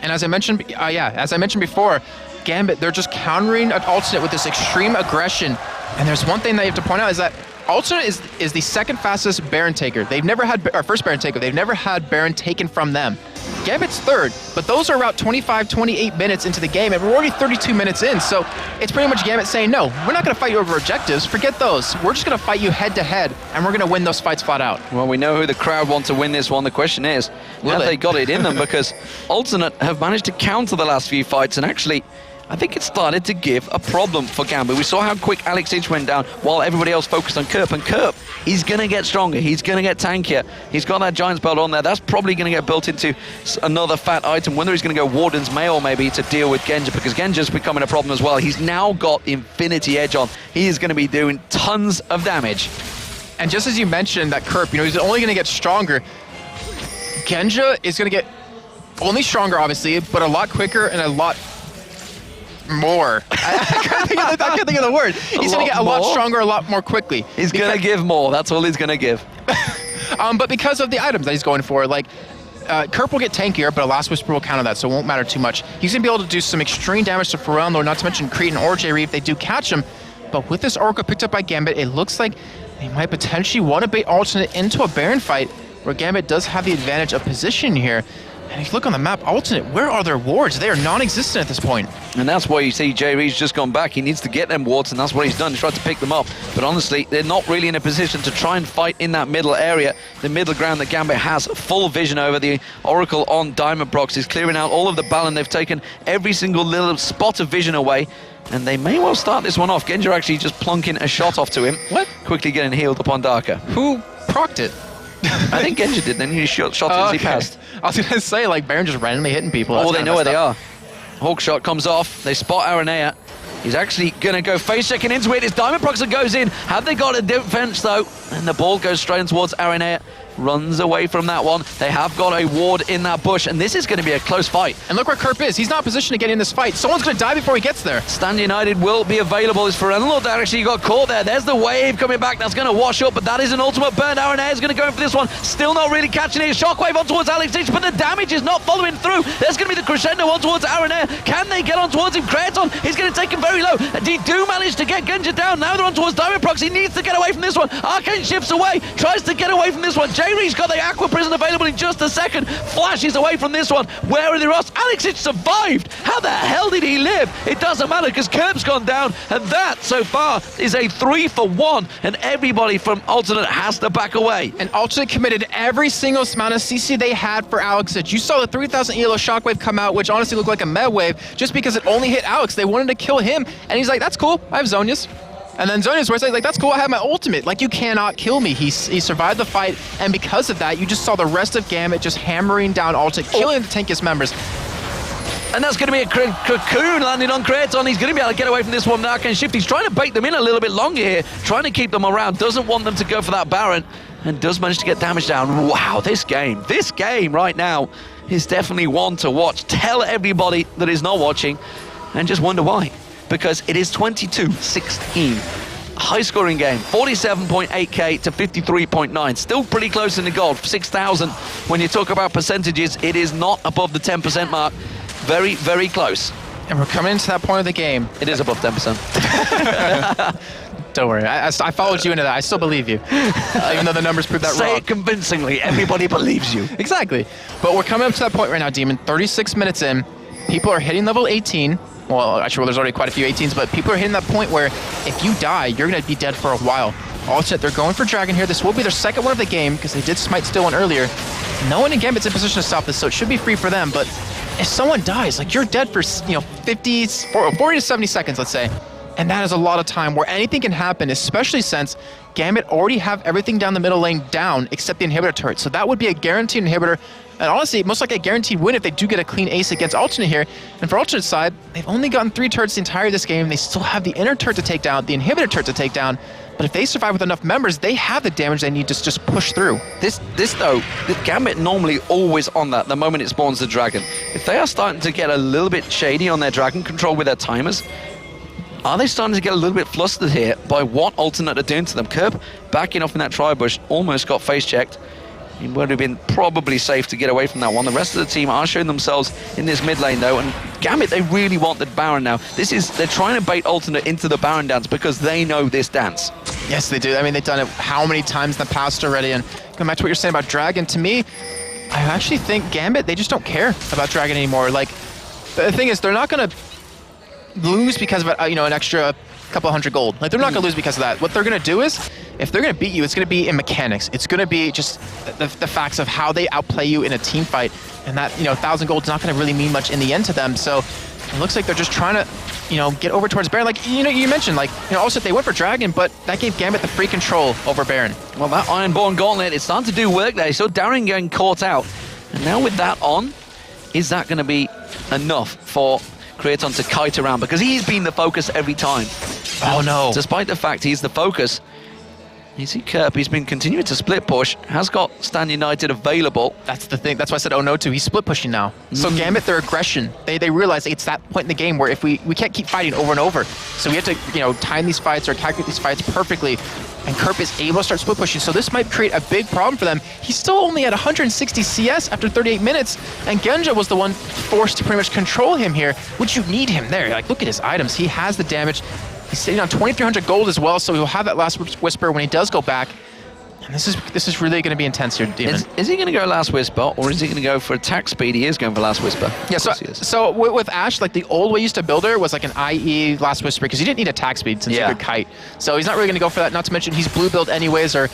And as I mentioned, before, Gambit, they're just countering an Alternate with this extreme aggression. And there's one thing that you have to point out is that Alternate is the second fastest Baron taker. They've never had, or first Baron taker, they've never had Baron taken from them. Gambit's third, but those are about 25, 28 minutes into the game, and we're already 32 minutes in, so it's pretty much Gambit saying, no, we're not going to fight you over objectives, forget those. We're just going to fight you head-to-head, and we're going to win those fights flat out. Well, we know who the crowd want to win this one. The question is, have they got it in them? Because Alternate have managed to counter the last few fights, and actually, I think it started to give a problem for Gambit. We saw how quick Alex Inch went down while everybody else focused on Kerp. And Kerp, he's going to get stronger. He's going to get tankier. He's got that Giant's Belt on there. That's probably going to get built into another fat item. Whether he's going to go Warden's Mail maybe to deal with Genja, because Genja's becoming a problem as well. He's now got Infinity Edge on. He is going to be doing tons of damage. And just as you mentioned that Kerp, he's only going to get stronger. Genja is going to get only stronger, obviously, but a lot quicker and a lot more. I can't think of the word. He's going to get a lot stronger, a lot more quickly. He's going to give more. That's all he's going to give. But because of the items that he's going for, like, Kerp will get tankier, but a Last Whisper will counter that, so it won't matter too much. He's going to be able to do some extreme damage to Ferelnor, not to mention Cretan or J-Reef if they do catch him. But with this Oracle picked up by Gambit, it looks like they might potentially want to bait Alternate into a Baron fight, where Gambit does have the advantage of position here. And if you look on the map, Alternate, where are their wards? They are non-existent at this point. And that's why you see J-Reef's just gone back. He needs to get them wards, and that's what he's done. He's tried to pick them up. But honestly, they're not really in a position to try and fight in that middle area. The middle ground that Gambit has full vision over. The Oracle on Diamond Brox is clearing out all of the Balan. They've taken every single little spot of vision away. And they may well start this one off. Genja actually just plunking a shot off to him. What? Quickly getting healed upon Darker. Who procced it? I think Genja did, then he shot him as he passed. I was going to say, like, Baron just randomly hitting people. Oh, they know where they are. Hawk shot comes off. They spot Aranea. He's actually going to go face checking into it. His Diamond Proxer goes in. Have they got a defense, though? And the ball goes straight towards Aranea. Runs away from that one. They have got a ward in that bush, and this is going to be a close fight. And look where Kerp is. He's not positioned to get in this fight. Someone's going to die before he gets there. Stand United will be available. As Ferelnor that actually got caught there. There's the wave coming back. That's going to wash up, but that is an ultimate burn. Aranea is going to go in for this one. Still not really catching it. Shockwave on towards Alex Inch, but the damage is not following through. There's going to be the crescendo on towards Aranea. Can they get on towards him? Kraton, he's going to take him very low. They do manage to get Genja down. Now they're on towards Diamond Prox. He needs to get away from this one. Arcane shifts away. Tries to get away from this one. He's got the Aqua Prison available in just a second. Flashes away from this one. Where are the rest? Alex Itch survived. How the hell did he live? It doesn't matter because Kerb's gone down, and that so far is a 3-for-1, and everybody from Alternate has to back away. And Alternate committed every single amount of CC they had for Alex Itch. You saw the 3000 ELO shockwave come out, which honestly looked like a med wave, just because it only hit Alex. They wanted to kill him, and he's like, that's cool, I have Zonias. And then Zonia's where it's like, that's cool, I have my ultimate. Like, you cannot kill me. He survived the fight, and because of that, you just saw the rest of Gambit just hammering down Alternate, killing the tankiest members. And that's going to be a cocoon landing on Kraton. He's going to be able to get away from this one now. Can shift. He's trying to bait them in a little bit longer here, trying to keep them around. Doesn't want them to go for that Baron, and does manage to get damage down. Wow, this game right now is definitely one to watch. Tell everybody that is not watching, and just wonder why. Because it is 22-16. High-scoring game, 47.8k to 53.9. Still pretty close in the gold, 6,000. When you talk about percentages, it is not above the 10% mark. Very, very close. And we're coming into that point of the game. It is above 10%. Don't worry, I followed you into that. I still believe you, even though the numbers prove that wrong. Say it convincingly, everybody believes you. Exactly. But we're coming up to that point right now, Demon. 36 minutes in, people are hitting level 18. Well, actually, there's already quite a few 18s, but people are hitting that point where if you die, you're going to be dead for a while. Alternate, they're going for Dragon here. This will be their second one of the game because they did smite steal one earlier. No one in Gambit's in position to stop this, so it should be free for them. But if someone dies, like, you're dead for 40 to 70 seconds, let's say. And that is a lot of time where anything can happen, especially since Gambit already have everything down the middle lane down except the inhibitor turret. So that would be a guaranteed inhibitor. And honestly, most likely a guaranteed win if they do get a clean ace against Alternate here. And for Alternate side, they've only gotten 3 turrets the entire this game. They still have the inner turret to take down, the inhibitor turret to take down. But if they survive with enough members, they have the damage they need to just push through. This though, the Gambit normally always on that the moment it spawns the Dragon. If they are starting to get a little bit shady on their Dragon control with their timers, are they starting to get a little bit flustered here by what Alternate are doing to them? Kerb backing off in that tri-bush, almost got face checked. He would have been probably safe to get away from that one. The rest of the team are showing themselves in this mid lane though, and Gambit, they really want the Baron now. They're trying to bait Alternate into the Baron dance because they know this dance. Yes, they do. I mean, they've done it how many times in the past already, and going back to what you're saying about Dragon, to me, I actually think Gambit, they just don't care about Dragon anymore. Like, the thing is, they're not going to lose because of an extra couple hundred gold. Like, they're not going to lose because of that. What they're going to do is, if they're going to beat you, it's going to be in mechanics. It's going to be just the facts of how they outplay you in a team fight, and that 1,000 gold is not going to really mean much in the end to them. So it looks like they're just trying to get over towards Baron. Like, you mentioned, like, also they went for Dragon, but that gave Gambit the free control over Baron. Well, that Ironborn Gauntlet, it's starting to do work there. So Darren getting caught out, and now with that on, is that going to be enough for Kraton to kite around? Because he's been the focus every time. Oh no. Despite the fact he's the focus, you see Kerb, he's been continuing to split push, has got Stand United available. That's the thing. That's why I said, oh no, too. He's split pushing now. So Gambit, their aggression, they realize it's that point in the game where if we can't keep fighting over and over. So we have to, time these fights or calculate these fights perfectly. And Kerb is able to start split pushing. So this might create a big problem for them. He's still only at 160 CS after 38 minutes. And Genja was the one forced to pretty much control him here, which you need him there. Like, look at his items. He has the damage. He's sitting on 2,300 gold as well, so he'll have that last whisper when he does go back. And this is really going to be intense here, Demon. Is he going to go last whisper, or is he going to go for attack speed? He is going for last whisper. Yeah, so with Ashe, like, the old way used to build her was like an IE last whisper, because you didn't need attack speed since you could kite. So he's not really going to go for that, not to mention he's blue build anyways, or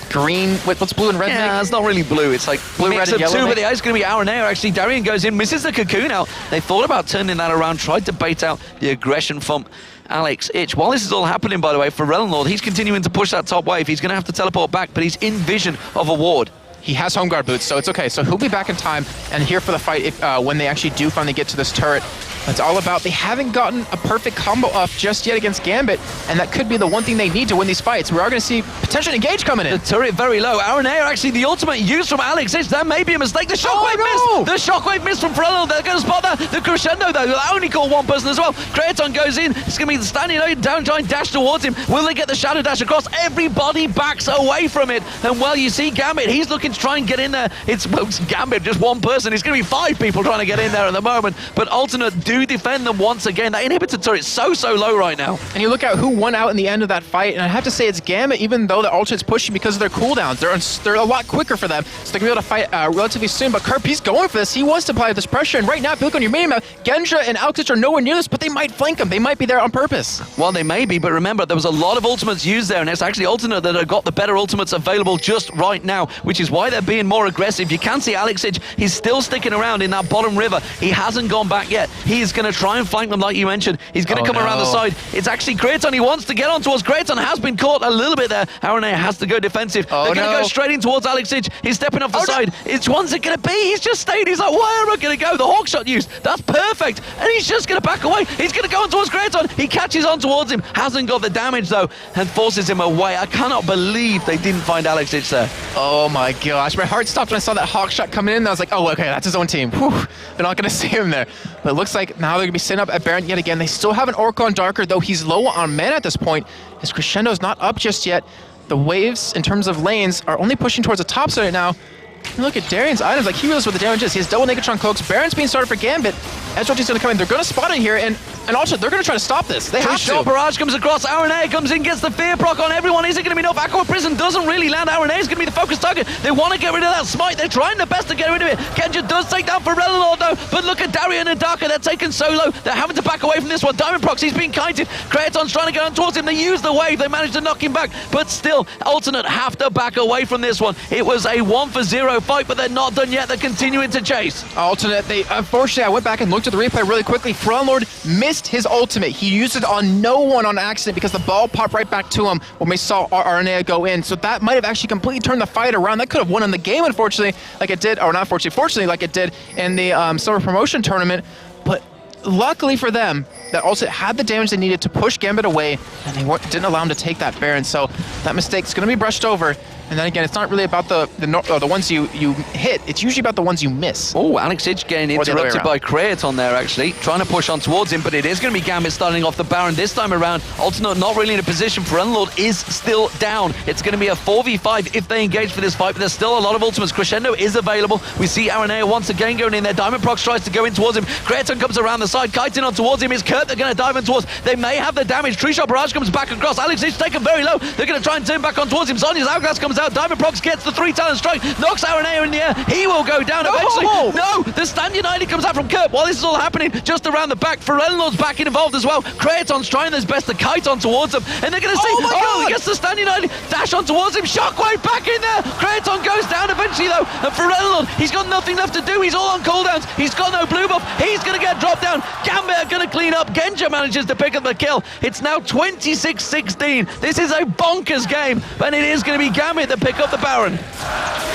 green. What's blue and red? Yeah, it's not really blue. It's like blue, red, and yellow. But it's going to be Aaron Air. Actually, Darian goes in, misses the cocoon out. They thought about turning that around, tried to bait out the aggression from Alex Itch. While this is all happening, by the way, for Relenlord, he's continuing to push that top wave. He's going to have to teleport back, but he's in vision of a ward. He has home guard boots, so it's okay. So he'll be back in time and here for the fight if when they actually do finally get to this turret. It's all about, they haven't gotten a perfect combo off just yet against Gambit, and that could be the one thing they need to win these fights. We are going to see potential engage coming in. The turret very low. Aaron Air, actually, the ultimate used from Alex Itch. That may be a mistake. The shockwave missed. The shockwave missed from Frello. They're going to spot that. The crescendo, though, they'll only call one person as well. Kraton goes in. It's going to be the standing down, trying to dash towards him. Will they get the shadow dash across? Everybody backs away from it. And, well, you see Gambit. He's looking to try and get in there. It's Gambit, just one person. It's going to be 5 people trying to get in there at the moment. But Alternate do defend them once again. That inhibitor turret's so low right now. And you look at who won out in the end of that fight, and I have to say it's Gambit, even though the Alternate's pushing because of their cooldowns. They're a lot quicker for them, so they're going to be able to fight relatively soon. But Kerp, he's going for this. He wants to apply this pressure, and right now, if you look on your mini-map, Genja and Alexich are nowhere near this, but they might flank him. They might be there on purpose. Well, they may be, but remember, there was a lot of ultimates used there, and it's actually Alternate that have got the better ultimates available just right now, which is why they're being more aggressive. You can see Alexich, he's still sticking around in that bottom river. He hasn't gone back yet. He is going to try and flank them like you mentioned. He's going to come around the side. It's actually Kraton. He wants to get on towards Kraton. Has been caught a little bit there. Arane has to go defensive. They're going to go straight in towards Alexich. He's stepping off the side. Which one's it going to be? He's just stayed. He's like, where am I going to go? The hawk shot used. That's perfect. And he's just going to back away. He's going to go on towards Kraton. He catches on towards him. Hasn't got the damage though, and forces him away. I cannot believe they didn't find Alexich there. Oh my gosh. My heart stopped when I saw that hawk shot coming in. I was like, oh, okay, that's his own team. Whew. They're not going to see him there. But it looks like now they're going to be sitting up at Baron yet again. They still have an Orc on Darker, though he's low on mana at this point. His Crescendo's not up just yet. The waves, in terms of lanes, are only pushing towards the top side right now. And look at Darian's items, like he knows what the damage is. He has double Negatron cloaks. Baron's being started for Gambit. Ezreal's going to come in. They're going to spot it here, and also they're going to try to stop this. They have to. Barrage comes across. Arane comes in, gets the fear proc on everyone. Is it going to be enough? Aqua Prison doesn't really land. Arane is going to be the focus target. They want to get rid of that smite. They're trying their best to get rid of it. Genja does take down for Relinor though, but look at Darian and Darker. They're taken so low. They're having to back away from this one. Diamond Proxy's being kited. Kraton's trying to get on towards him. They use the wave. They managed to knock him back, but still, Alternate have to back away from this one. It was a 1-for-0 fight, but they're not done yet. They're continuing to chase. Alternate, unfortunately, I went back and looked at the replay really quickly. Lord missed his ultimate. He used it on no one on accident because the ball popped right back to him when we saw Arnea go in. So that might have actually completely turned the fight around. That could have won in the game, unfortunately, like it did, or not unfortunately, fortunately, like it did in the summer promotion tournament. But luckily for them, that also had the damage they needed to push Gambit away, and they didn't allow him to take that Baron. So that mistake's going to be brushed over. And then again, it's not really about the ones you hit. It's usually about the ones you miss. Oh, Alexich getting interrupted by Kraton there, actually. Trying to push on towards him, but it is going to be Gambit starting off the Baron this time around. Alternate not really in a position. Lord is still down. It's going to be a 4v5 if they engage for this fight, but there's still a lot of ultimates. Crescendo is available. We see Aranea once again going in there. Diamond Prox tries to go in towards him. Kraton comes around the side. Kiting on towards him. Is Kurt they're going to dive in towards. They may have the damage. Tree Shot Barrage comes back across. Alexich taken very low. They're going to try and turn back on towards him. Sonya's Hourglass comes out. Diamond Prox gets the 3-talent strike, knocks Aranea in the air. He will go down eventually. No, the Stand United comes out from Kurt while this is all happening just around the back. Ferelnor's back involved as well. Kraton's trying his best to kite on towards him, and they're going to see, he gets the Stand United, dash on towards him, Shockwave back in there. Kraton goes down eventually though, and Ferelnor, he's got nothing left to do. He's all on cooldowns. He's got no blue buff. He's going to get dropped down. Gambit are going to clean up. Genja manages to pick up the kill. It's now 26-16. This is a bonkers game, and it is going to be Gambit that pick up the Baron.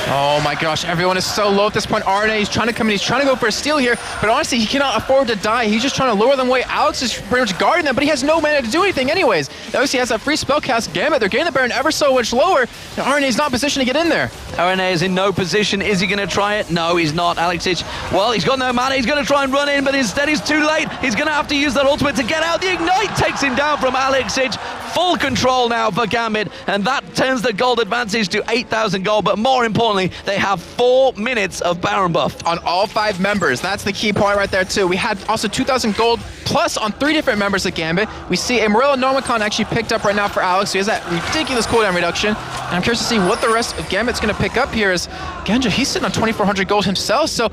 Oh my gosh, everyone is so low at this point. RNA, he's trying to come in, he's trying to go for a steal here, but honestly, he cannot afford to die. He's just trying to lure them away. Alex is pretty much guarding them, but he has no mana to do anything anyways. Obviously, he has that free spell cast Gambit. They're getting the Baron ever so much lower, and RNA is not positioned to get in there. RNA is in no position. Is he going to try it? No, he's not. Alexich, well, he's got no mana. He's going to try and run in, but instead he's too late. He's going to have to use that ultimate to get out. The Ignite takes him down from Alexich. Full control now for Gambit, and that turns the gold advantage to 8,000 gold, but more importantly, they have 4 minutes of Baron buff. On all 5 members, that's the key point right there too. We had also 2,000 gold plus on 3 different members of Gambit. We see a Morello Nomicon actually picked up right now for Alex, so he has that ridiculous cooldown reduction. And I'm curious to see what the rest of Gambit's going to pick up here as Genja, he's sitting on 2,400 gold himself, so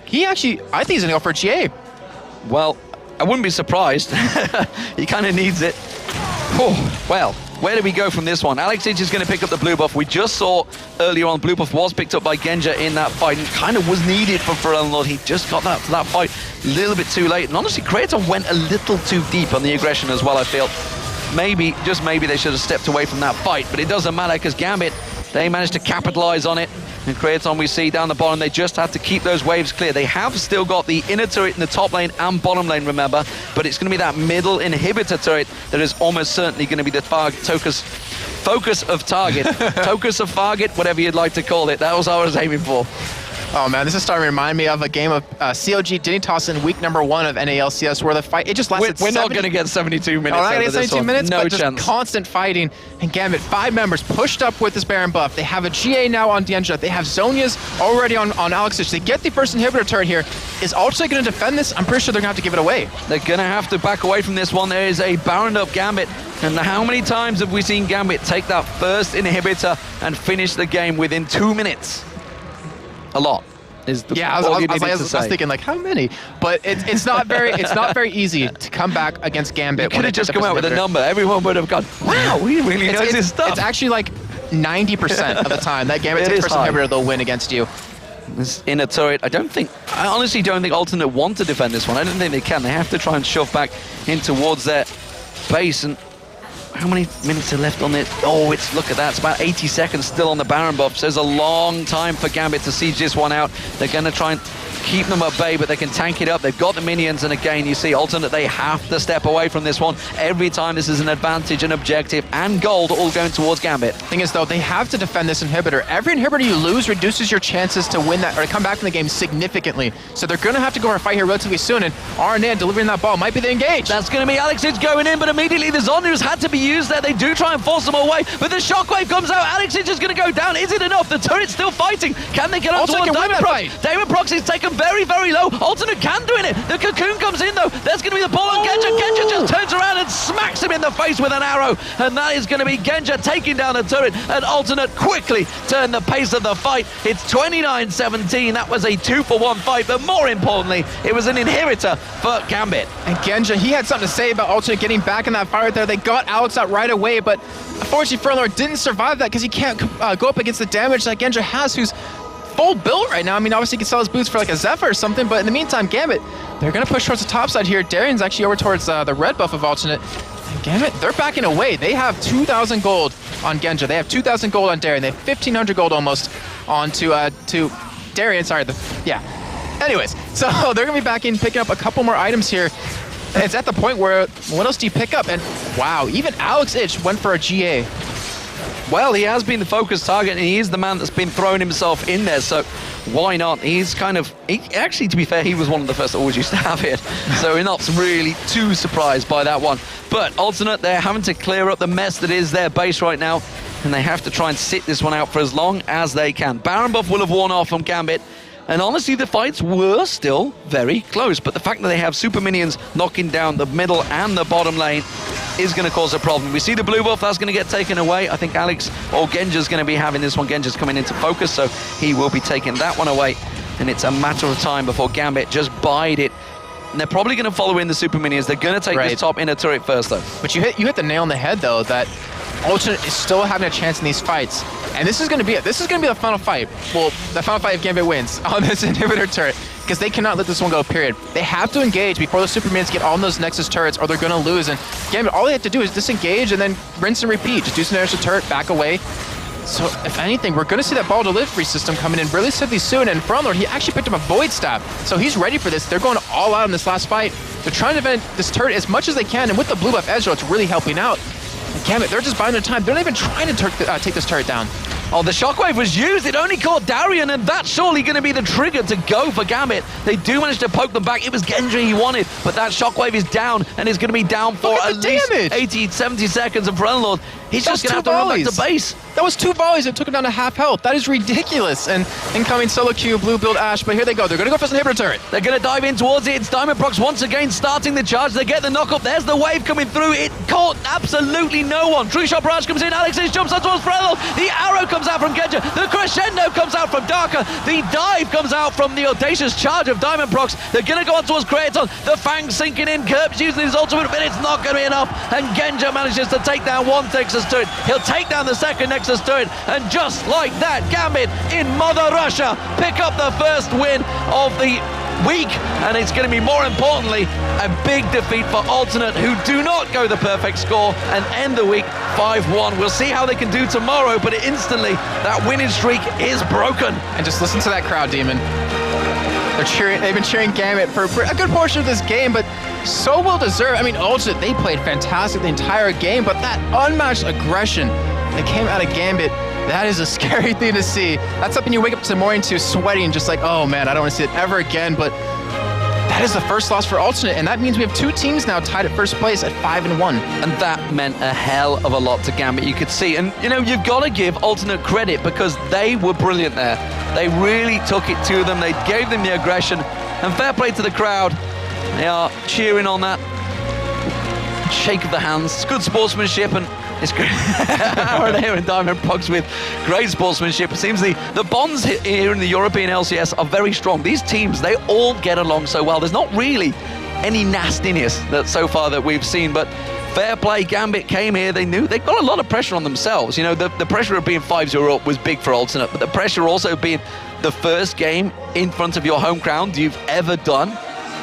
he actually, I think he's going to go for a GA. Well, I wouldn't be surprised. He kind of needs it. Oh, well, where do we go from this one? Alexich is going to pick up the blue buff. We just saw earlier on, blue buff was picked up by Genja in that fight and kind of was needed for Ferelnor. He just got that for that fight a little bit too late. And honestly, Kraton went a little too deep on the aggression as well, I feel. Maybe, just maybe, they should have stepped away from that fight, but it doesn't matter because Gambit, they managed to capitalize on it. And Kraton, we see down the bottom, they just have to keep those waves clear. They have still got the inner turret in the top lane and bottom lane, remember, but it's going to be that middle inhibitor turret that is almost certainly going to be the focus of target. Focus of target, whatever you'd like to call it. That was what I was aiming for. Oh man, this is starting to remind me of a game of COG Dignitas in week number 1 of NALCS where the fight, it just lasted We're not going to get 72 minutes. Oh, not out gonna of get this 72 one. minutes, No but chance. just constant fighting. And Gambit, 5 members pushed up with this Baron buff. They have a GA now on Genja. They have Zhonya's already on Alexich. They get the first inhibitor turret here. Is Ultra going to defend this? I'm pretty sure they're going to have to give it away. They're going to have to back away from this one. There is a Baroned up Gambit. And how many times have we seen Gambit take that first inhibitor and finish the game within 2 minutes? A lot. Is the Yeah, I was thinking like how many, but it's not very easy to come back against Gambit. Could have just come out with a number. Everyone would have gone, wow, he really knows his stuff. It's actually like 90% of the time that Gambit takes first inhibitor, they'll win against you. This inner turret, I honestly don't think Alternate want to defend this one. I don't think they can. They have to try and shove back in towards their base. And how many minutes are left on it? Oh, look at that. It's about 80 seconds still on the Baron buff. So there's a long time for Gambit to siege this one out. They're going to try and keep them at bay, but they can tank it up. They've got the minions, and again, you see Alternate, they have to step away from this one. Every time this is an advantage, an objective, and gold all going towards Gambit. Thing is, though, they have to defend this inhibitor. Every inhibitor you lose reduces your chances to win that or to come back from the game significantly. So they're going to have to go for a fight here relatively soon, and RNA delivering that ball might be the engage. That's going to be Alexich going in, but immediately the Zhonya's had to be used there. They do try and force them away, but the shockwave comes out. Alexich is going to go down. Is it enough? The turret's still fighting. Can they get up towards Diamond Prox? Diamond Prox is taken very, very low. Alternate can do it. The cocoon comes in though. There's going to be the ball on Genja. Genja just turns around and smacks him in the face with an arrow. And that is going to be Genja taking down the turret. And Alternate quickly turned the pace of the fight. It's 29-17. That was a 2-for-1 fight. But more importantly, it was an inhibitor for Gambit. And Genja, he had something to say about Alternate getting back in that fight right there. They got Alex out right away, but unfortunately Fernlord didn't survive that because he can't go up against the damage that Genja has, who's full build right now. I mean, obviously he can sell his boots for like a Zephyr or something, but in the meantime, Gambit, they're going to push towards the top side here. Darian's actually over towards the red buff of Alternate. And Gambit, they're backing away. They have 2,000 gold on Genja. They have 2,000 gold on Darian. They have 1,500 gold almost on to Darian. Sorry, yeah. Anyways, so they're going to be back in, picking up a couple more items here. And it's at the point where, what else do you pick up? And wow, even Alex Ich went for a GA. Well, he has been the focus target, and he is the man that's been throwing himself in there, so why not? He's actually, to be fair, he was one of the first that always used to have it, so we're not really too surprised by that one. But Alternate, they're having to clear up the mess that is their base right now, and they have to try and sit this one out for as long as they can. Baron buff will have worn off from Gambit, and honestly, the fights were still very close, but the fact that they have super minions knocking down the middle and the bottom lane is going to cause a problem. We see the blue buff, that's going to get taken away. I think Alex or Genja's going to be having this one. Genja's coming into focus, so he will be taking that one away. And it's a matter of time before Gambit just bide it. And they're probably going to follow in the super minions. They're going to take this top inner turret first, though. But you hit the nail on the head, though, that Alternate is still having a chance in these fights. And this is going to be it. This is going to be the final fight. Well, the final fight if Gambit wins on this inhibitor turret, because they cannot let this one go, period. They have to engage before the super minions get on those Nexus turrets, or they're going to lose. And Gambit, all they have to do is disengage and then rinse and repeat. Just do some extra turret, back away. So, if anything, we're going to see that ball delivery system coming in relatively soon. And Fronlord, he actually picked up a Void Staff. So he's ready for this. They're going all out in this last fight. They're trying to defend this turret as much as they can. And with the blue buff Ezreal, it's really helping out. And Gambit, they're just buying their time. They're not even trying to take this turret down. Oh, the shockwave was used. It only caught Darian, and that's surely going to be the trigger to go for Gambit. They do manage to poke them back. It was Genji he wanted, but that shockwave is down, and is going to be down for at least 80, 70 seconds. And Frenlord, he's just going to have to run back to base. That was 2 volleys. It took him down to half health. That is ridiculous. And incoming solo queue, blue build Ashe, but here they go. They're going to go for some inhibitor turret. They're going to dive in towards it. It's Diamond Prox once again starting the charge. They get the knock up. There's the wave coming through. It caught absolutely no one. True Shot Barrage comes in. Alexis jumps out towards Frenlord. The arrow comes out from Genja. The crescendo comes out from Darker. The dive comes out from the audacious charge of Diamond Prox. They're going to go on towards Kraton. The Fang sinking in. Kirp's using his ultimate, but it's not going to be enough. And Genja manages to take down one Nexus turret. He'll take down the second Nexus turret. And just like that, Gambit in Mother Russia pick up the first win of the week. And it's going to be, more importantly, a big defeat for Alternate, who do not go the perfect score and end the week 5-1. We'll see how they can do tomorrow, but instantly that winning streak is broken. And just listen to that crowd, Demon. They're cheering. They've been cheering Gambit for a good portion of this game, but so well deserved. I mean, Alternate, they played fantastic the entire game, but that unmatched aggression that came out of Gambit That is a scary thing to see. That's something you wake up in the morning to sweating, just like, oh man, I don't want to see it ever again. But that is the first loss for Alternate, and that means we have 2 teams now tied at first place at 5-1. And that meant a hell of a lot to Gambit, you could see. And, you know, you've got to give Alternate credit because they were brilliant there. They really took it to them. They gave them the aggression. And fair play to the crowd. They are cheering on that shake of the hands. It's good sportsmanship, and it's great. Aaron here and Diamond Pugs with great sportsmanship. It seems the bonds here in the European LCS are very strong. These teams, they all get along so well. There's not really any nastiness that so far that we've seen, but fair play. Gambit came here. They knew they've got a lot of pressure on themselves. You know, the pressure of being 5-0 up was big for Alternate, but the pressure also being the first game in front of your home crowd you've ever done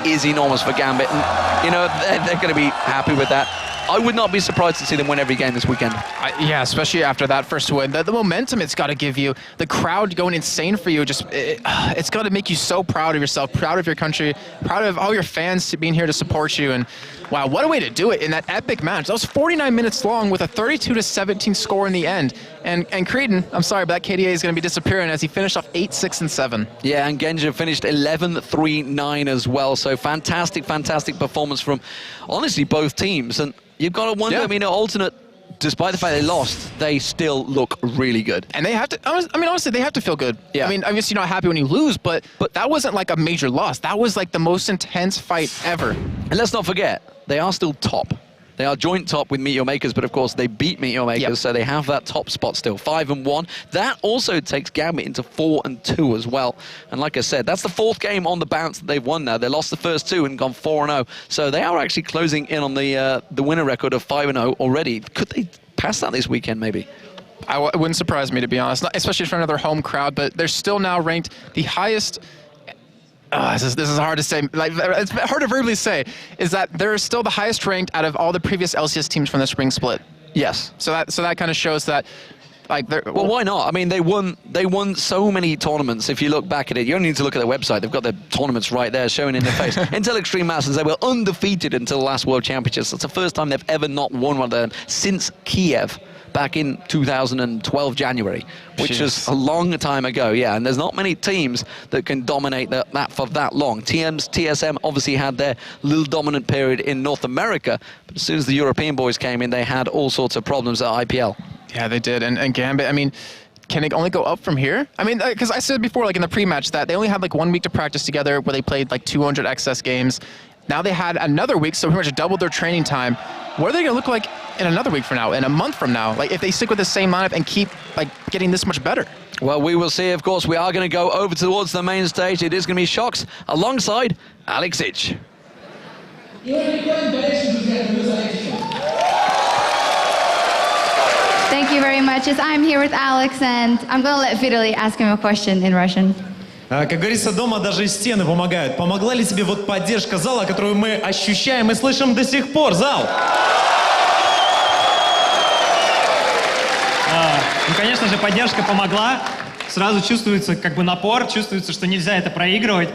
is enormous for Gambit, and you know they're going to be happy with that. I would not be surprised to see them win every game this weekend. Yeah, especially after that first win. The momentum it's got to give you, the crowd going insane for you, it's got to make you so proud of yourself, proud of your country, proud of all your fans being here to support you. And wow, what a way to do it in that epic match. That was 49 minutes long with a 32-17 score in the end. And Creedon, I'm sorry, but that KDA is going to be disappearing as he finished off 8-6-7. Yeah, and Genja finished 11-3-9 as well. So fantastic, fantastic performance from, honestly, both teams. And you've got to wonder, I mean, Alternate, despite the fact they lost, they still look really good. And they have to, I mean, honestly, they have to feel good. Yeah. I mean, obviously you're not happy when you lose, but that wasn't like a major loss. That was like the most intense fight ever. And let's not forget, they are still top. They are joint top with Meteor Makers, but of course they beat Meteor Makers, so they have that top spot still, 5-1. That also takes Gambit into 4-2 as well. And like I said, that's the 4th game on the bounce that they've won now. They lost the first 2 and gone 4-0. So they are actually closing in on the winner record of 5-0 already. Could they pass that this weekend, maybe? It wouldn't surprise me, to be honest, especially for another home crowd, but they're still now ranked the highest. This is hard to say, like, it's hard to verbally say, is that they're still the highest ranked out of all the previous LCS teams from the spring split. Yes. So that kind of shows that, like, well, why not? I mean, they won so many tournaments. If you look back at it, you only need to look at their website. They've got their tournaments right there showing in their face. Intel Extreme Masters, they were undefeated until the last World Championships. That's the first time they've ever not won one of them since Kiev back in 2012 January, which is a long time ago, yeah. And there's not many teams that can dominate that for that long. TSM obviously had their little dominant period in North America, but as soon as the European boys came in, they had all sorts of problems at IPL. Yeah, they did. And Gambit, I mean, can they only go up from here? I mean, because I said before, like in the pre-match, that they only had like 1 week to practice together where they played like 200 XS games. Now they had another week, so pretty much doubled their training time. What are they going to look like in another week from now, in a month from now? Like, if they stick with the same lineup and keep like getting this much better? Well, we will see. Of course, we are going to go over towards the main stage. It is going to be Shocks alongside Alex Ich. Thank you very much. As I'm here with Alex, and I'm going to let Vitaly ask him a question in Russian. Как говорится, дома даже и стены помогают. Помогла ли тебе вот поддержка зала, которую мы ощущаем и слышим до сих пор? Зал! Ну, конечно же, поддержка помогла. Сразу чувствуется как бы напор, чувствуется, что нельзя это проигрывать.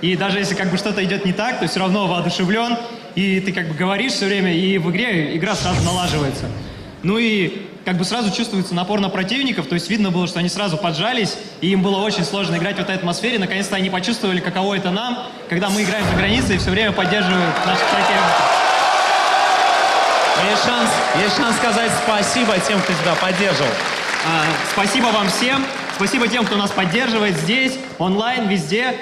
И даже если как бы что-то идет не так, то все равно воодушевлен. И ты как бы говоришь все время, и в игре игра сразу налаживается. Ну и как бы сразу чувствуется напор на противников, то есть видно было, что они сразу поджались, и им было очень сложно играть в этой атмосфере. Наконец-то они почувствовали, каково это нам, когда мы играем за границей и все время поддерживают наших соперников. Есть шанс сказать спасибо тем, кто тебя поддерживал. Спасибо вам всем, спасибо тем, кто нас поддерживает здесь, онлайн, везде.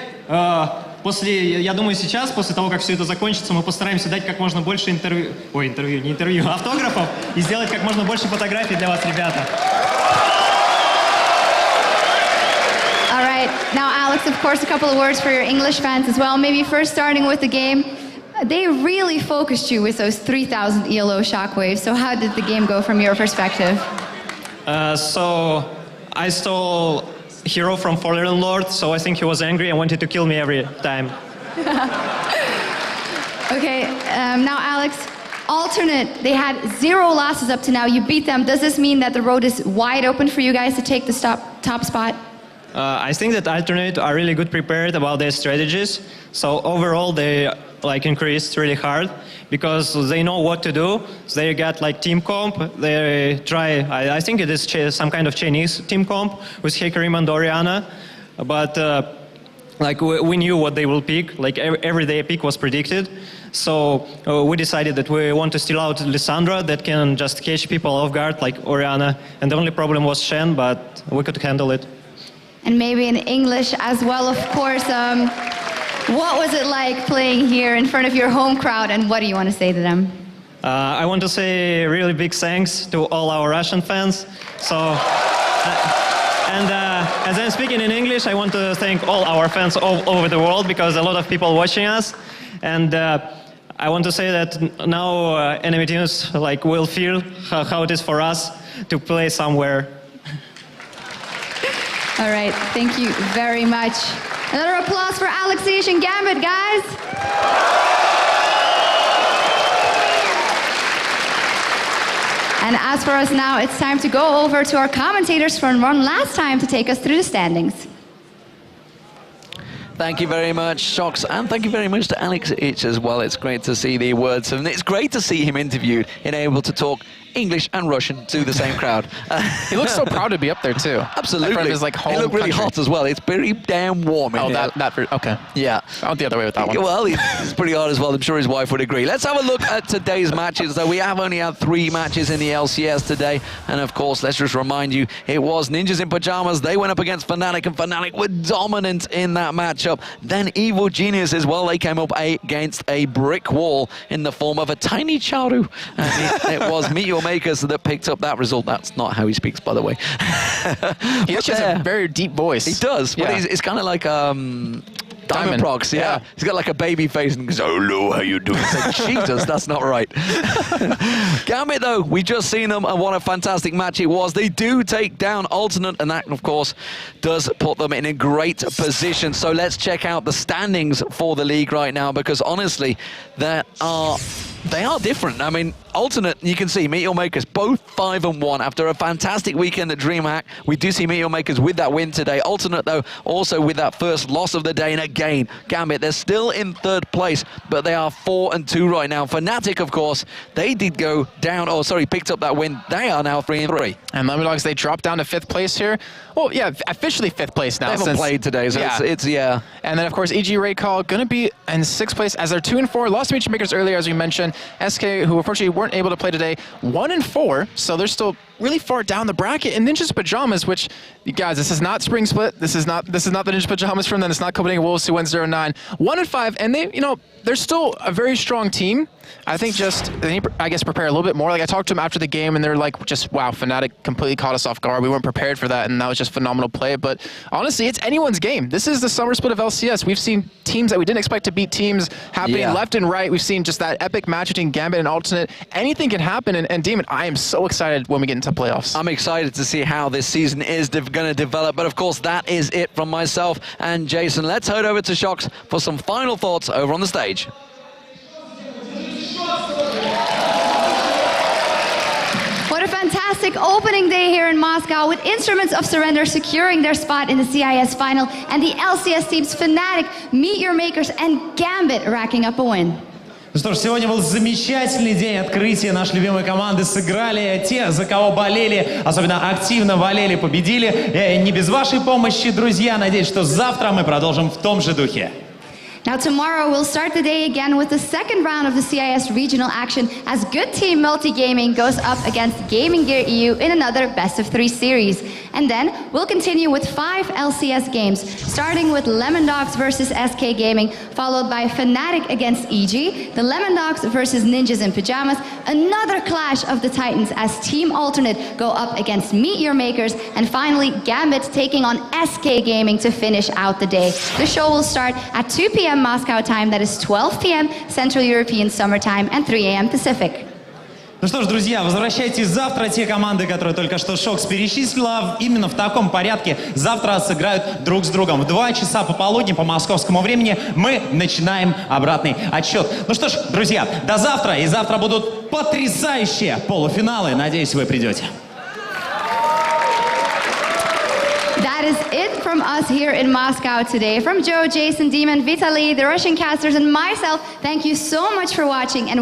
Я думаю, сейчас, после того, как все это закончится, мы постараемся дать как можно больше автографов и сделать как можно больше фотографий для вас, ребята. All right. Now, Alex, of course, a couple of words for your English fans as well. Maybe first starting with the game. They really focused you with those 3,000 ELO shockwaves. So how did the game go from your perspective? So I stole hero from Fallen Lord, so I think he was angry and wanted to kill me every time. Okay, now Alex, Alternate, they had 0 losses up to now. You beat them. Does this mean that the road is wide open for you guys to take the top spot? I think that alternate are really good prepared about their strategies. So overall, they like increased really hard because they know what to do. So they got like team comp. They try. I think it is some kind of Chinese team comp with Hecarim and Orianna, but like we knew what they will pick. Like every day pick was predicted. So we decided that we want to steal out Lissandra that can just catch people off guard like Orianna. And the only problem was Shen, but we could handle it. And maybe in English as well, of course. What was it like playing here in front of your home crowd, and what do you want to say to them? I want to say really big thanks to all our Russian fans. So, as I'm speaking in English, I want to thank all our fans all over the world because a lot of people watching us. And I want to say that now enemy teams like will feel how it is for us to play somewhere. All right, thank you very much. Another applause for Alexej and Gambit, guys. And as for us now, it's time to go over to our commentators for one last time to take us through the standings. Thank you very much, Shocks, and thank you very much to Alexej as well. It's great to see the words, and it's great to see him interviewed and able to talk English and Russian to the same crowd. He looks so proud to be up there too. Absolutely. In front of his, like, home He looked really country. hot as well. It's very damn warm in here. Okay. Yeah. I went the other way with that one. Well, it's pretty hard as well. I'm sure his wife would agree. Let's have a look at today's matches, though. We have only had 3 matches in the LCS today. And, of course, let's just remind you, it was Ninjas in Pajamas. They went up against Fnatic, and Fnatic were dominant in that matchup. Then Evil Genius as well. They came up against a brick wall in the form of a tiny Charu. And it was Meteor Makers that picked up that result. That's not how he speaks, by the way. He actually has a very deep voice. He does. But Yeah. it's kind of like Diamond Prox, yeah. Yeah. He's got like a baby face and goes, "Oh, hello, how you doing?" It's like, Jesus, that's not right. Gambit, though, we just seen them, and what a fantastic match it was. They do take down Alternate, and that, of course, does put them in a great position. So let's check out the standings for the league right now, because honestly, they are different. I mean, Alternate, you can see Meteor Makers both 5-1 after a fantastic weekend at DreamHack. We do see Meteor Makers with that win today. Alternate, though, also with that first loss of the day. And again, Gambit, they're still in 3rd place, but they are 4-2 right now. Fnatic, of course, they did go down, picked up that win. They are now 3-3. And Lemon they dropped down to 5th place here. Well, yeah, officially 5th place now. They haven't played today, so yeah. And then, of course, EG Raycall going to be in 6th place as they're 2-4. Lost to Meteor Makers earlier, as we mentioned. SK, who unfortunately weren't able to play today, 1-4. So they're still really far down the bracket. And Ninjas Pajamas, which, you guys, this is not Spring Split. This is not the Ninjas Pajamas from them. It's not Copenhagen Wolves who went 0-9. 1-5, and they're still a very strong team. I think they need, prepare a little bit more. Like, I talked to them after the game, and they're like, wow, Fnatic completely caught us off guard. We weren't prepared for that, and that was just phenomenal play. But honestly, it's anyone's game. This is the summer split of LCS. We've seen teams that we didn't expect to beat teams happening left and right. We've seen just that epic match between Gambit and Alternate. Anything can happen, and Demon, I am so excited when we get into playoffs. I'm excited to see how this season is going to develop. But, of course, that is it from myself and Jason. Let's head over to Shocks for some final thoughts over on the stage. What a fantastic opening day here in Moscow, with Instruments of Surrender securing their spot in the CIS final, and the LCS teams Fnatic, Meteor Makers, and Gambit racking up a win. Ну что ж, сегодня был замечательный день открытия. Наши любимые команды сыграли, те, за кого болели, особенно активно болели, победили. Не без вашей помощи, друзья. Надеюсь, что завтра мы продолжим в том же духе. Now tomorrow we'll start the day again with the 2nd round of the CIS regional action as Good Team Multi-Gaming goes up against Gaming Gear EU in another best-of-3 series. And then we'll continue with 5 LCS games, starting with Lemon Dogs versus SK Gaming, followed by Fnatic against EG, the Lemon Dogs versus Ninjas in Pajamas, another clash of the Titans as Team Alternate go up against Meteor Makers, and finally Gambit taking on SK Gaming to finish out the day. The show will start at 2 p.m. Moscow time, that is 12 p.m. Central European Summer Time, and 3 a.m. Pacific. Ну что ж, друзья, возвращайтесь завтра. Те команды, которые только что Шокс перечислила, именно в таком порядке завтра сыграют друг с другом. В 2 часа пополудни по московскому времени мы начинаем обратный отсчет. Ну что ж, друзья, до завтра. И завтра будут потрясающие полуфиналы. Надеюсь, вы придете. That is it from from us here in Moscow today. From Joe, Jason, Demon, Vitaly, the Russian casters, and myself, thank you so much for watching. And